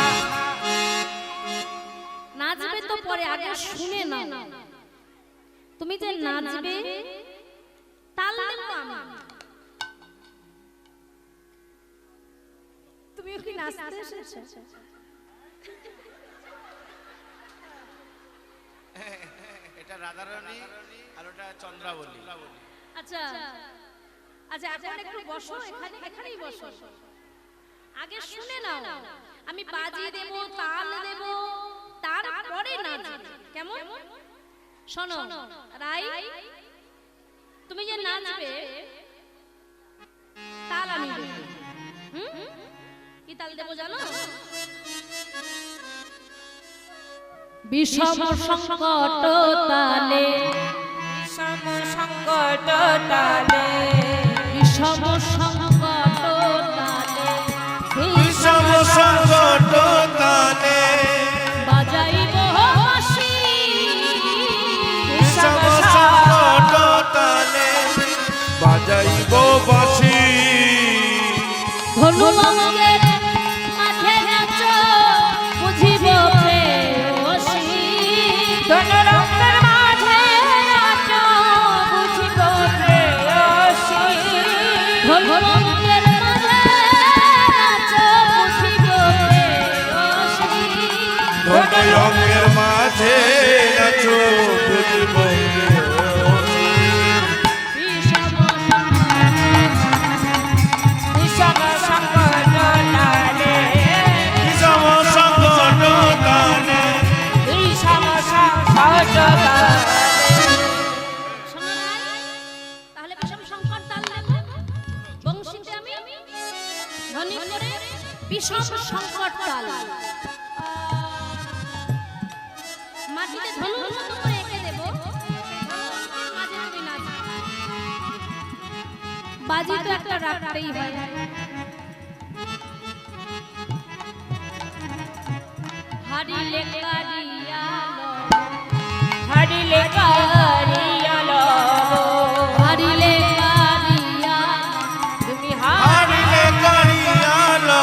S1: নাচবে তো পরে, আগে শুনে নাও। তুমি যে নাচবে তাল দেব আমি। তুমি কি নাচতে এসেছো?
S2: এটা রাধারানী আর ওটা চন্দ্রাবলী।
S1: আচ্ছা আচ্ছা, এখন একটু বসো, এখানেই বসো। আগে শুনে নাও, আমি বাজিয়ে দেব, তাল দেব, তারপরে নাচবে। কেমন? শোনো রাই, তুমি যে নাচবে তাল আমি দেব। কি তাল দেব জানো? বিষম সংকট তালে,
S3: বিষম সংকট তালে
S1: বিষম সংকট তালে,
S2: বিষম সংকট তালে
S1: বাজাইব বাঁশি।
S2: বিষম সংকট তালে বাজাইব বাঁশি।
S1: ধনুরঙ্গের মাঝে নাচো বুঝিব প্রেয়সী।
S3: ধনুরঙ্গের মাঝে নাচো বুঝিব প্রেয়সী
S1: ধনুরঙ্গের মাঝে নাচো বুঝিব প্রেয়সী।
S2: ধনুরঙ্গের মাঝে নাচো বুঝিব প্রেয়সী।
S1: বিষম
S3: বিষম সংকট তালে
S2: বিষম সংকট তালে
S3: বিষম সংকট তালে
S1: মাটিতে ধনুর মতো করে এঁকে দেব, মাঝে তুমি নাচবে। বাজি তো একটা রাখতেই হয়। হারিলে কারিয়ালো,
S3: হারিলে কারিয়ালো,
S1: হারিলে কারিয়া,
S3: তুমি
S2: হারিলে কারিয়ালো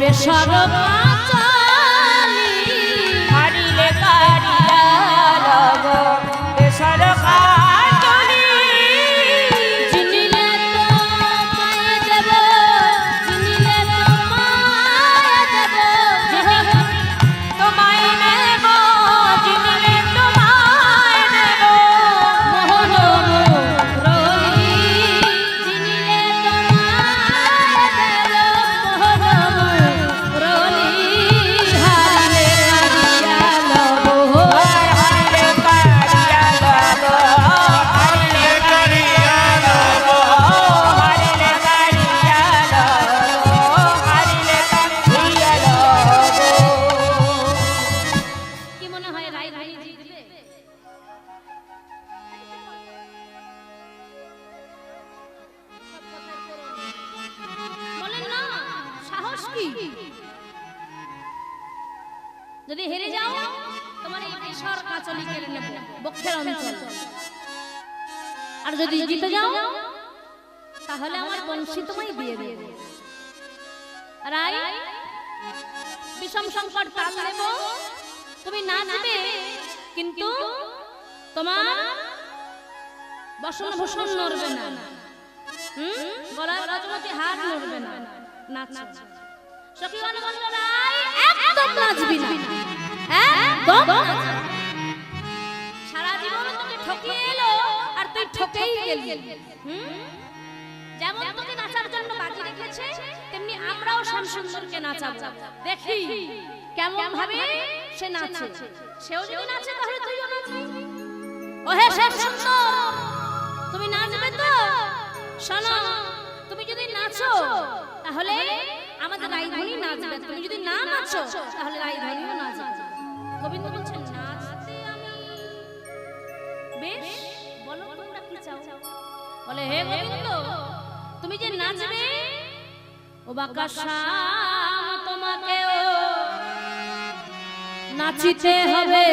S1: বেসর কাচালি,
S3: হারিলে কারিয়ালো, বেসর কাচালি।
S1: চিনিলে তো মায়ে দেব, চিনিলে তো মায়ে দেব,
S3: তোমায় নেব, চিনিলে তোমায় নেব।
S1: মোহন মুরলী, চিনিলে তো মায়ে দেব, মোহন মুরলী, হারিলে কারিয়ালো,
S3: হারিলে কারিয়ালো, হারিলে
S2: কারিয়ালো
S3: হারিলে কারিয়ালো, হারিলে কারিয়ালো।
S1: কি মনে হয় রাই রাই জিতবে? বলেন না, সাহস কি? যদি হেরে যাও তোমার এই বেসর কাচলি কেড়ে নেব, বক্ষের অঞ্চল। আর যদি জিতে যাও তাহলে আমার বংশী তোমায় দিয়ে দেব। রাই, বিষম সংকট তাল নেব, তুমি নাচবে কিন্তু তোমার বসন ভূষণ নড়বে না, গলার রাজমতি হার নড়বে না, নাচ। সখীগণ বলল, রাই একদম নাচবি না, একদম নাচবি না। সারা জীবন তোকে ঠকিয়ে এলো আর তুই ঠকেই গেলি। যেমন তোকে নাচার জন্য বাজি রেখেছে, তেমনি আমরাও শ্যামসুন্দরকে নাচাবো। দেখি কেমন ভাবে সে নাচে। সেও যদি নাচে তাহলে তুইও নাচবি। ওহে শ্যামসুন্দর, তুমি নাচবে তো? শোনো, তুমি যদি নাচো তাহলে আমাদের রাইধনী নাচবে, তুমি যদি না নাচো তাহলে রাইধনীও নাচবে। গোবিন্দ বলছেন, নাচতে আমি বেশ, বলো তোমরা কি চাও? বলে, হে গোবিন্দ, তুমি যে নাচবে ও বাঁকা শ্যাম, তোমাকেও নাচিতে হবে।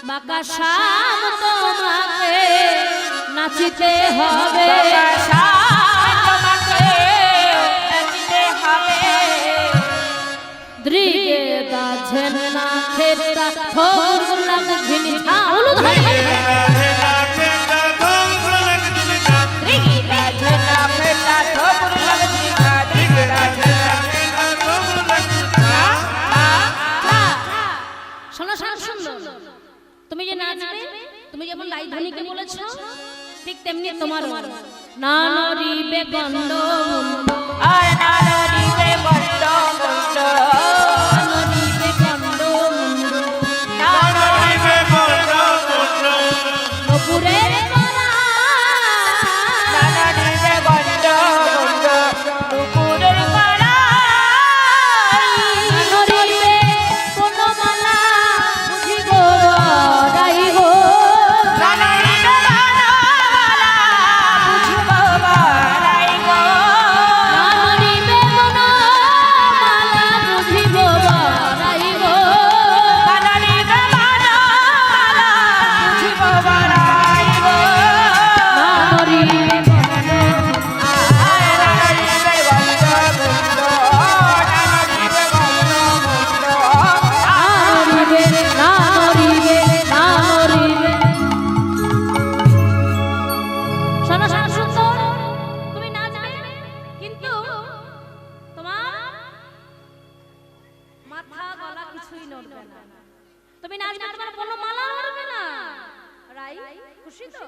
S1: বাঁকা শ্যাম তোমাকে নাচিতে হবে,
S3: তোমাকে নাচিতে হবে।
S1: দৃগে বাজেন না খেতা থোর লাগঝিন ঝাউল ধরে, শোনো শ্যামসুন্দর, তুমি যে নাচবে, তুমি যেমন রাইধনীকে বলেছ ঠিক তেমনি তোমার না নড়িবে গন্ড মুন্ড,
S3: আর না নড়িবে গন্ড মুন্ড,
S1: নড়িবে গন্ড মুন্ড,
S3: না নড়িবে
S1: নপুরের গলা,
S3: না নড়িবে গন্ড মুন্ড, নুপুরের গলা।
S1: নড়িবে কোন মালা বুঝিব রাইব,
S3: না নড়িবে গলা, বুঝিব বাড়াই গো।
S1: না নড়িবে কোন মালা বুঝিব রাইব,
S3: না নড়িবে গলা, বুঝিব বাড়াই গো।
S1: না নড়িবে গন্ড,
S3: না নড়িবে গন্ড মুন্ড, না নড়িবে গন্ড মুন্ড।
S1: না নড়িবে, না নড়িবে। শোনো শ্যামসুন্দর, তুমি নাচবে কিন্তু তোমার মাথা গলা কিছুই নড়বে না। তুমি নাচবে, তোমার কোনো মালা নড়বে না। রাই, খুশি তো?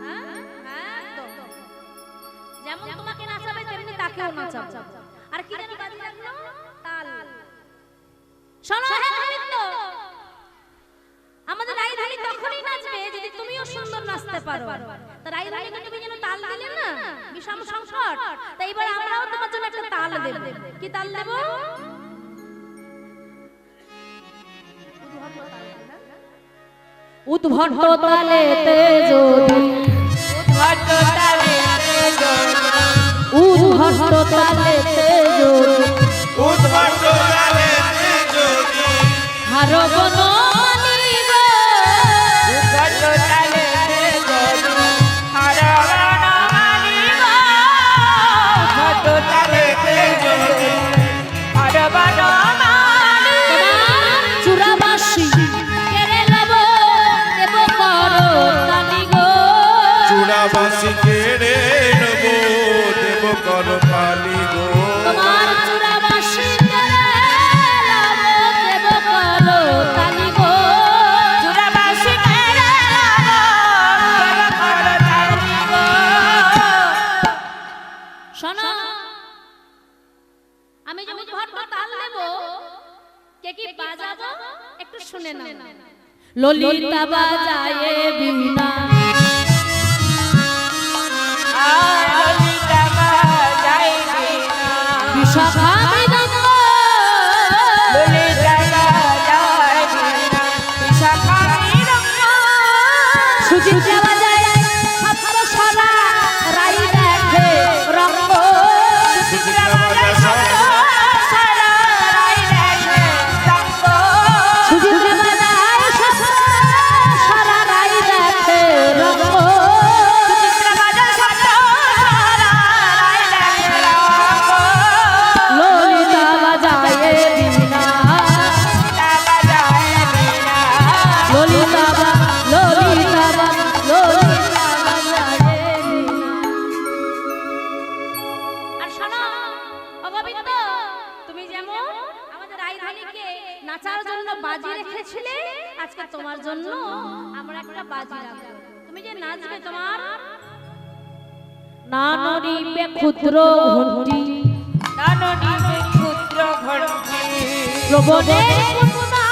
S1: হ্যাঁ, একদম। যেমন তোমাকে নাচাবে তেমনি তাকেও নাচাবে। আর কি জানি বাজি লাগলো? তাল। শোনো হে গোবিন্দ, আমাদের রাইধনী তখনই নাচবে যদি তুমিও সুন্দর নাচতে পারো। তা রাইধনীকে তুমি যেন তাল দিলে না, বিষম সংকট, তাই এবার আমরাও তোমার জন্য একটা তাল তাল দেব। কি তাল দেব? উদ্ভট তালেতে যদি উদ্ভট তালেতে যদি হারব ননি গো চূড়াবাসী কেড়ে নেব দেব করো তালি গো
S5: চূড়াবাসী কেড়ে নেব দেব কর কালী গো
S1: তোমার চূড়াবাসী কেড়ে নেব দেব করো তালি গো শোনো আমি যে উদ্ভট তাল দেব কে কি বাজাবো একটু শুনে নাও ললিতা বাজায়ে বীণা বিশাখা মৃদঙ্গ সুচিত্রা বাজায় সপ্তস্বরা রাই দেখে রঙ্গ
S5: সুচিত্রা বাজায়
S1: সুচিত্রা বাজায় সপ্তস্বরা রাই দেখে রঙ্গ ললিতা বাজায়ে বীণা ললিতা বাজায়ে বীণা। আর শোনো অগোবিন্দ, তুমি যেমন আমাদের রাইধানীকে নাচার জন্য বাজি রেখেছিলে, আজকে তোমার জন্য আমরা একটা বাজি রাখবো। তুমি যে নাচবে তোমার নানরিবে ক্ষুদ্র ঘণ্টি প্রবনে কুন্না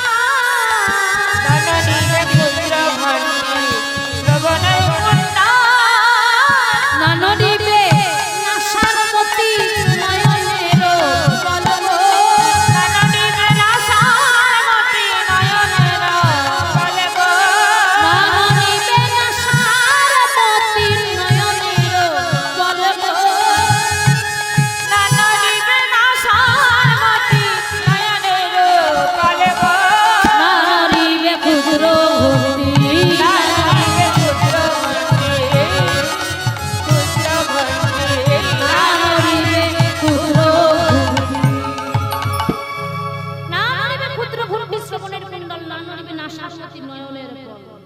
S1: নানরিবে নাশার মতি নয়নের পলক নানরিবে নাশার মতি নয়নের পলক নানরিবে ক্ষুদ্র ঘণ্টি নানরিবে ক্ষুদ্র ঘণ্টি নানরিবে ক্ষুদ্র ঘণ্টি শ্রবণের কুণ্ডল নানরিবে নাশার মতি নয়নের পলক।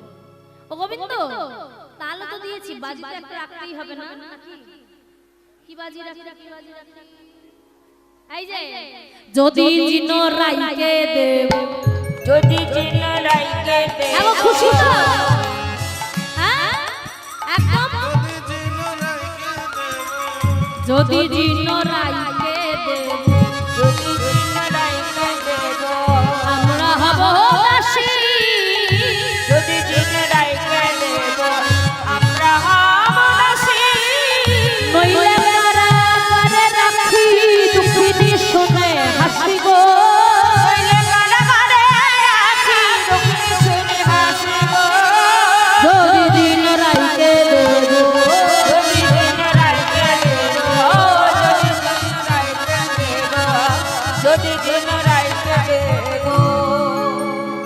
S1: ও গোবিন্দ, তাল তো দিয়েছি, বাজি তো একটা রাখতেই হবে না নাকি? কি বাজি রাখি? এই যে যদি জিন রাইকে দেব এমন খুশি তো? হ্যাঁ একদম। যদি জিন রাইকে দেব আমরা হব দাসী নইলে কারা করে রাখি দুঃখিনী শুনে হাসি গো যদি দিন রাইকে দেব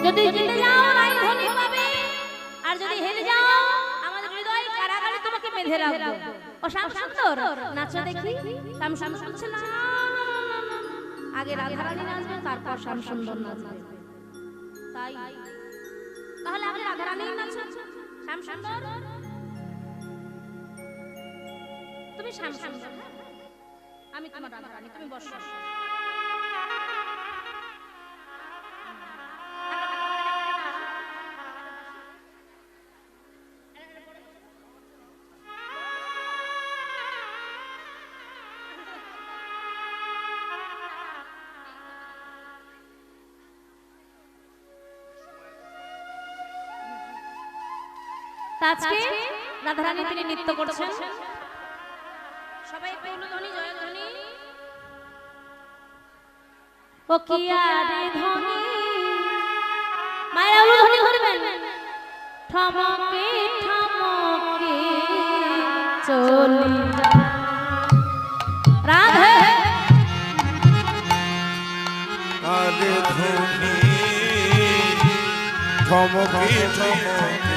S1: যদি জিতে যাও রাই ধনী পাবে, আর যদি হেরে যাও আমাদের হৃদয় কারাগারে তোমাকে বেঁধে রাখবো। ও শ্যাম সুন্দর নাচো দেখি। শ্যাম সুন্দর বলছে না, আগে রাধারানী নাচবে তারপর শ্যাম সুন্দর নাচবে। তাই তাহলে আগে রাধারানী নাচো। শ্যাম সুন্দর তুমি শ্যাম সুন্দর, আমি তোমার রাধারানী, তুমি বসো। আজকে রাধারানী তিনি নৃত্য করছেন, সবাই একটু উলুধ্বনি জয়ধ্বনি ও কি আরে ধনী মায়ের আলু ধনী ধরবেন ঠমকে ঠমকে চলি রাধে
S5: আরে ধনী থমকে থমকে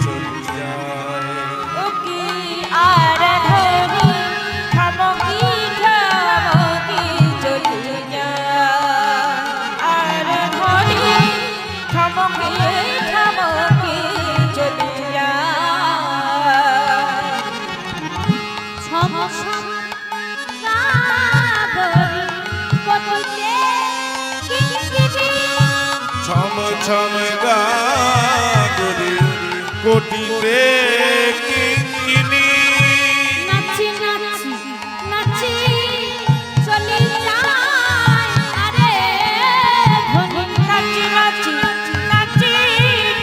S5: চলে যায়
S3: ও কি আর ধনী থমকি থমকি চলি যায় আর ধনী থমকি থমকি চলি যায়
S1: ছম ছম কাদরি পতিতে কিকিরি
S5: ছম ছম গাগরি কোটিতে কিঙ্কিনি
S1: নাচি নাচি নাচি চলি যায় আরে ধনী
S3: নাচি নাচি নাচি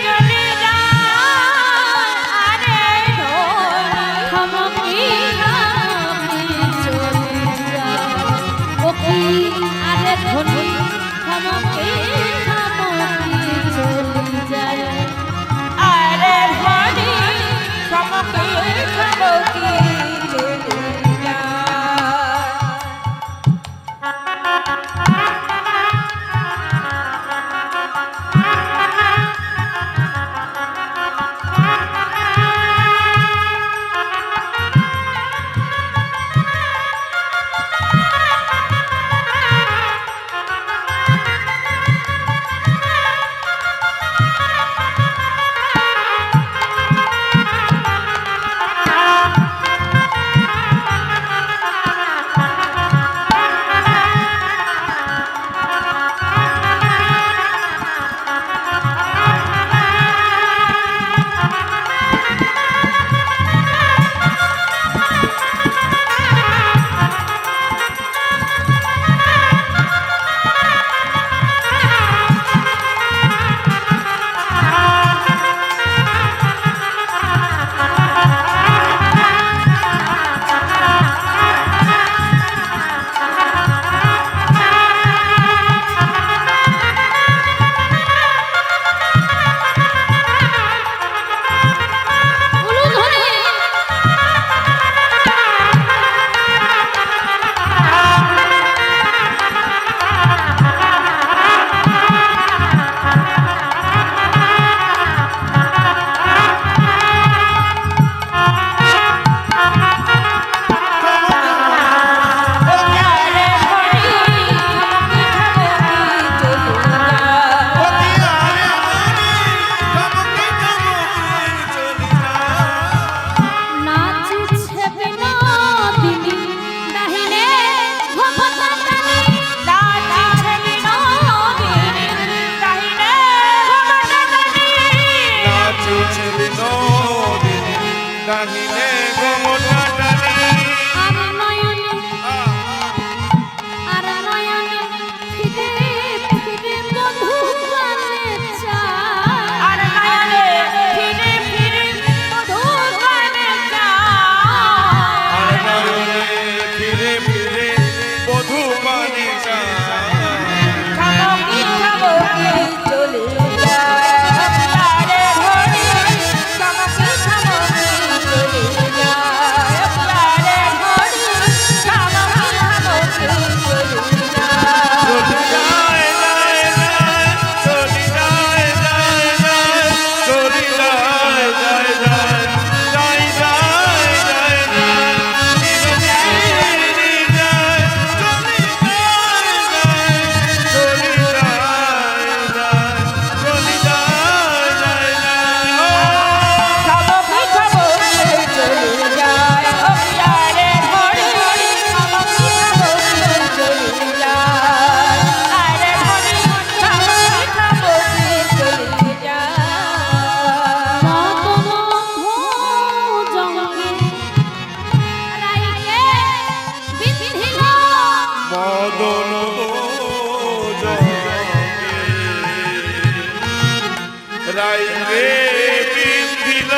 S3: চলি যায় আরে ধনী
S1: থমকি থমকি চলি যায় ও কি আরে ধনী থমকি থমকি চলি যায়
S3: আরে ধনী থমকি থমকি চলি
S1: উলু ধরে
S3: আরে ধনী থমকি থমকি চলি
S1: নাচিছে বিনোদিনী দাহিনে ভবতারিণী
S3: নাচিছে বিনোদিনী দাহিনে ভবতারিণী
S5: নাচছে বিনোদিনী দাহিনে গোমটানি
S1: আর নয়নে আর নয়নে ফিরে ফিরে বধূ গানে চায়
S3: আর নয়নে ফিরে ফিরে মধুর গানে যায়
S5: আর নয়নে ফিরে ফিরে বধূ পানি
S3: থমকি থমকি চলে যায় আরে ধনী থমকি থমকি চলে যায় আরে ধনী থমকি থমকি চলে যায়
S5: চলে যায় চলে যায় চলে যায়
S3: থমকি থমকি চলে যায় আরে ধনী থমকি থমকি চলে যায় আরে ধনী থমকি থমকি চলে যায়
S1: মতমধু জঙ্গে রাইকে বিধিল
S5: মদন রাই রে বিন্দিল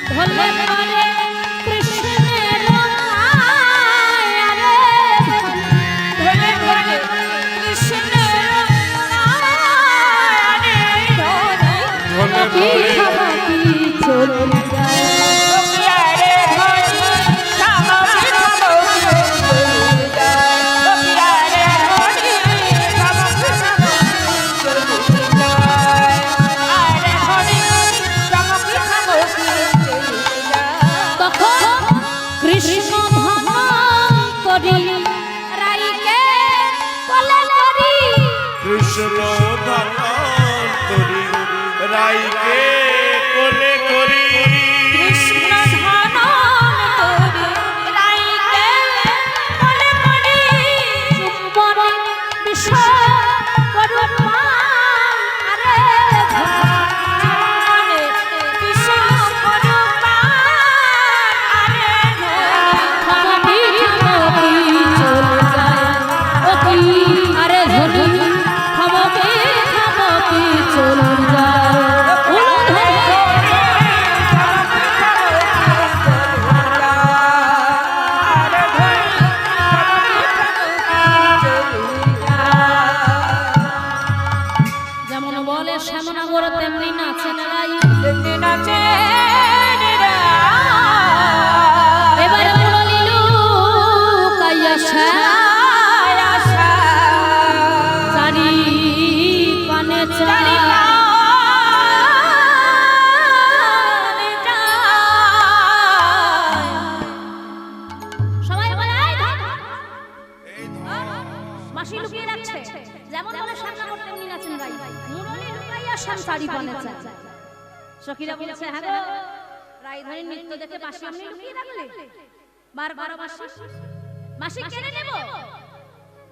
S1: ধরলে পরে কৃষ্ণ শাড়ি পরে চাই। সখীরা বলছে হ্যাঁ গো রাইধারীর নৃত্য দেখে বাসি আপনি লুকিয়ে রাখলে, বারবার বাসি বাসি কেড়ে নেব।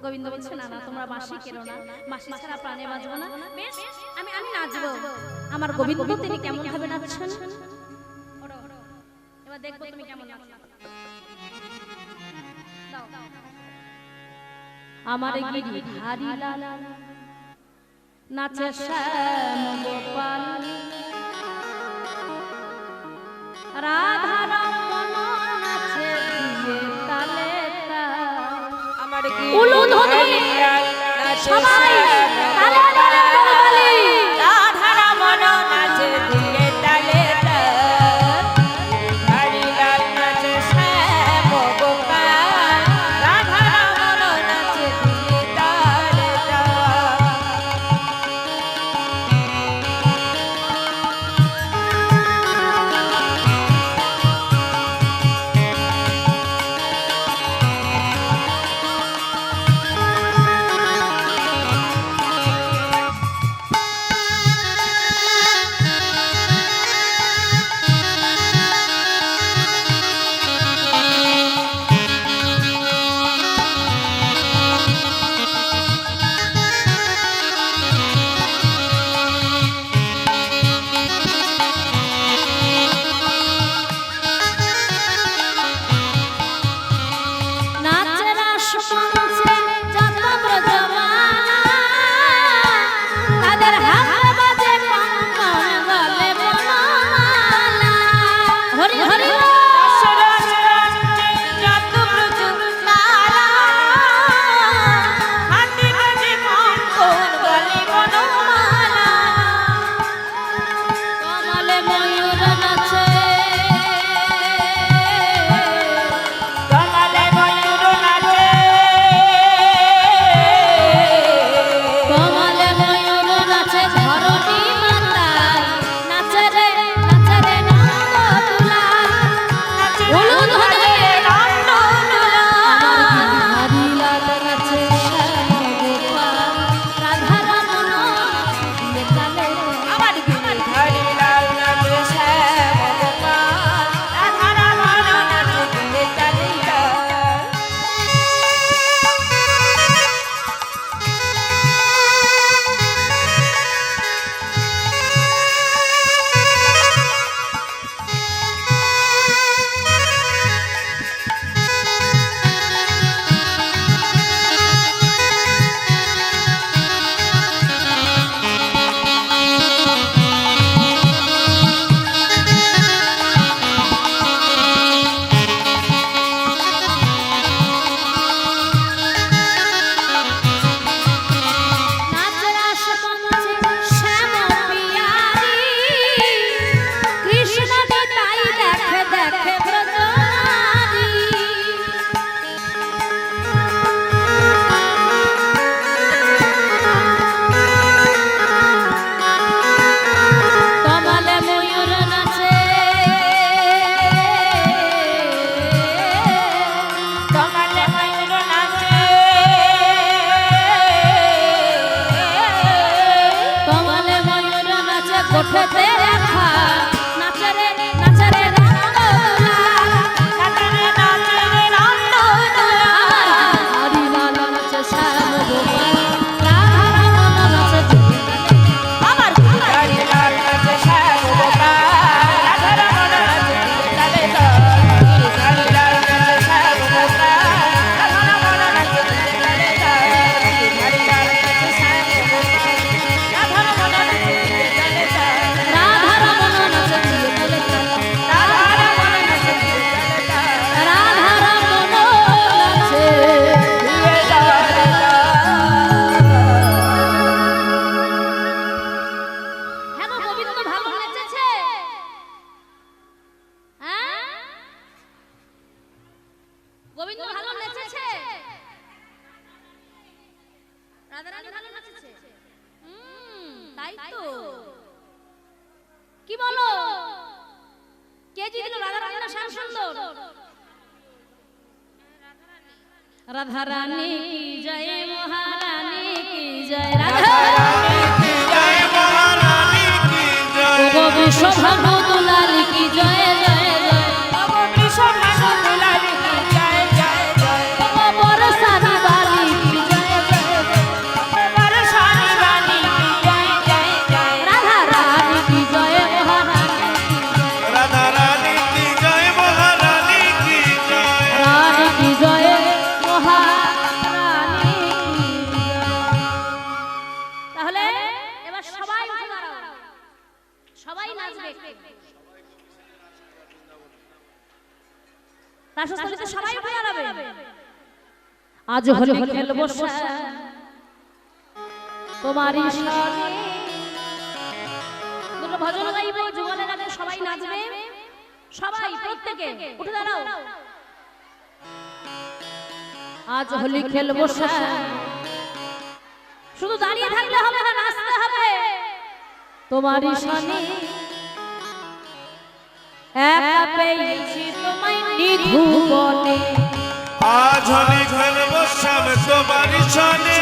S1: গোবিন্দ বলছে না না তোমরা বাসি কেড়ো না, বাসি ছাড়া প্রাণে বাজবো না। বেশ আমি নাচবো। আমার গোবিন্দ তিনি কেমন ভাবে নাচছেন এবার দেখবো তুমি কেমন নাচো। আমার গিরিধারী লাল নাচে শ্যাম গোপাল, রাধা রমন নাচে দিয়ে তালে তাল।
S3: আমার
S1: উলুধ্বনি সবাই তালে তালে তালে
S3: রাধা রমন নাচে দিয়ে তালে তাল, গিরিধারী লাল নাচে শ্যাম গোপাল, রাধা রমন নাচে দিয়ে তালে তাল।
S1: নাচের আশমঞ্চে যত ব্রজমানা, তাদের হাতে বাজে কঙ্কণ গলে বনমালা। হরি হরি কমলে ময়ূর নাচে, কমলে ময়ূর নাচে ধরণী মাতাল, নাচে রে নন্দলাল, হলুদ হয়ে গিরিধারী লাল নাচে শ্যাম গোপাল, রাধা রমন নাচে তালে
S3: আমার গিরিধারী লাল নাচে শ্যাম গোপাল, রাধা রমন নাচে দিয়ে তালে তাল।
S1: নাচের আশমঞ্চে শ্যাম পিয়ারি, কৃষ্ণ নিতাই দেখে দেখে ব্রজনারী। কমলে ময়ূর নাচে,
S3: কমলে ময়ূর নাচে,
S1: কমলে ময়ূর নাচে কোঠেতে রেখা, নাচে রে নন্দলাল, হরি লাল নাচে শ্যাম গোপাল, রাধা রমন নাচে দিয়ে তালে।
S3: আমার গিরিধারী লাল নাচে শ্যাম গোপাল, রাধা রমন নাচে দিয়ে তালে তাল। গিরিধারী লাল নাচে শ্যাম গোপাল, রাধা রমন নাচে দিয়ে তালে তাল। গিরিধারী লাল নাচে শ্যাম গোপাল, রাধা রমন নাচে দিয়ে তালে তাল।
S1: রাধা রমন নাচে দিয়ে তালে তাল।
S3: রাধা রমন নাচে দিয়ে তালে তাল।
S1: রাধা রমন নাচে
S3: দিয়ে তালে তাল।
S1: হ্যাঁ গো, গোবিন্দ ভালো নেচেছে। হ্যাঁ গোবিন্দ ভালো নেচেছে, রাধারানী ভালো নেচেছে। তাই তো, কি বলো কে জিতলো, রাধারানী না শ্যাম সুন্দর? রাধারানী কি জয়, মহারানী কি জয়, রাধা
S5: জয় মহারানী
S1: বৃষভানু দুলালি কি জয় জয় জয়
S3: ওগো বৃষভানু দুলালি কি জয় জয় জয়
S1: ওগো বরসানি বালি কি জয় জয় জয়
S3: বরসানি বালি কি জয় জয় জয়
S1: রাধা রানী কি জয় মহারানী কি জয়
S5: রাধা রানী কি জয় মহারানী কি জয়
S1: রানী কি জয় মহারানী কি জয়। তাহলে এবার সবাই উঠে দাঁড়াও, সবাই নাচবে। রাসস্থলীতে সবাই উঠে দাঁড়াবে। আজ হোলি খেলবো তোমারই সাথে। দুটো ভজন গাইব, যুগলের আগে সবাই নাচবে, সবাই প্রত্যেকে উঠে দাঁড়াও। আজ হোলি খেলবো শুধু দাঁড়িয়ে থাকলে হবে না, নাচতে হবে। তোমারই সাথে একা পেয়েছি তোমায় নিধুবনে।
S5: আজ হোলি খেলবো শ্যাম তোমারই সনে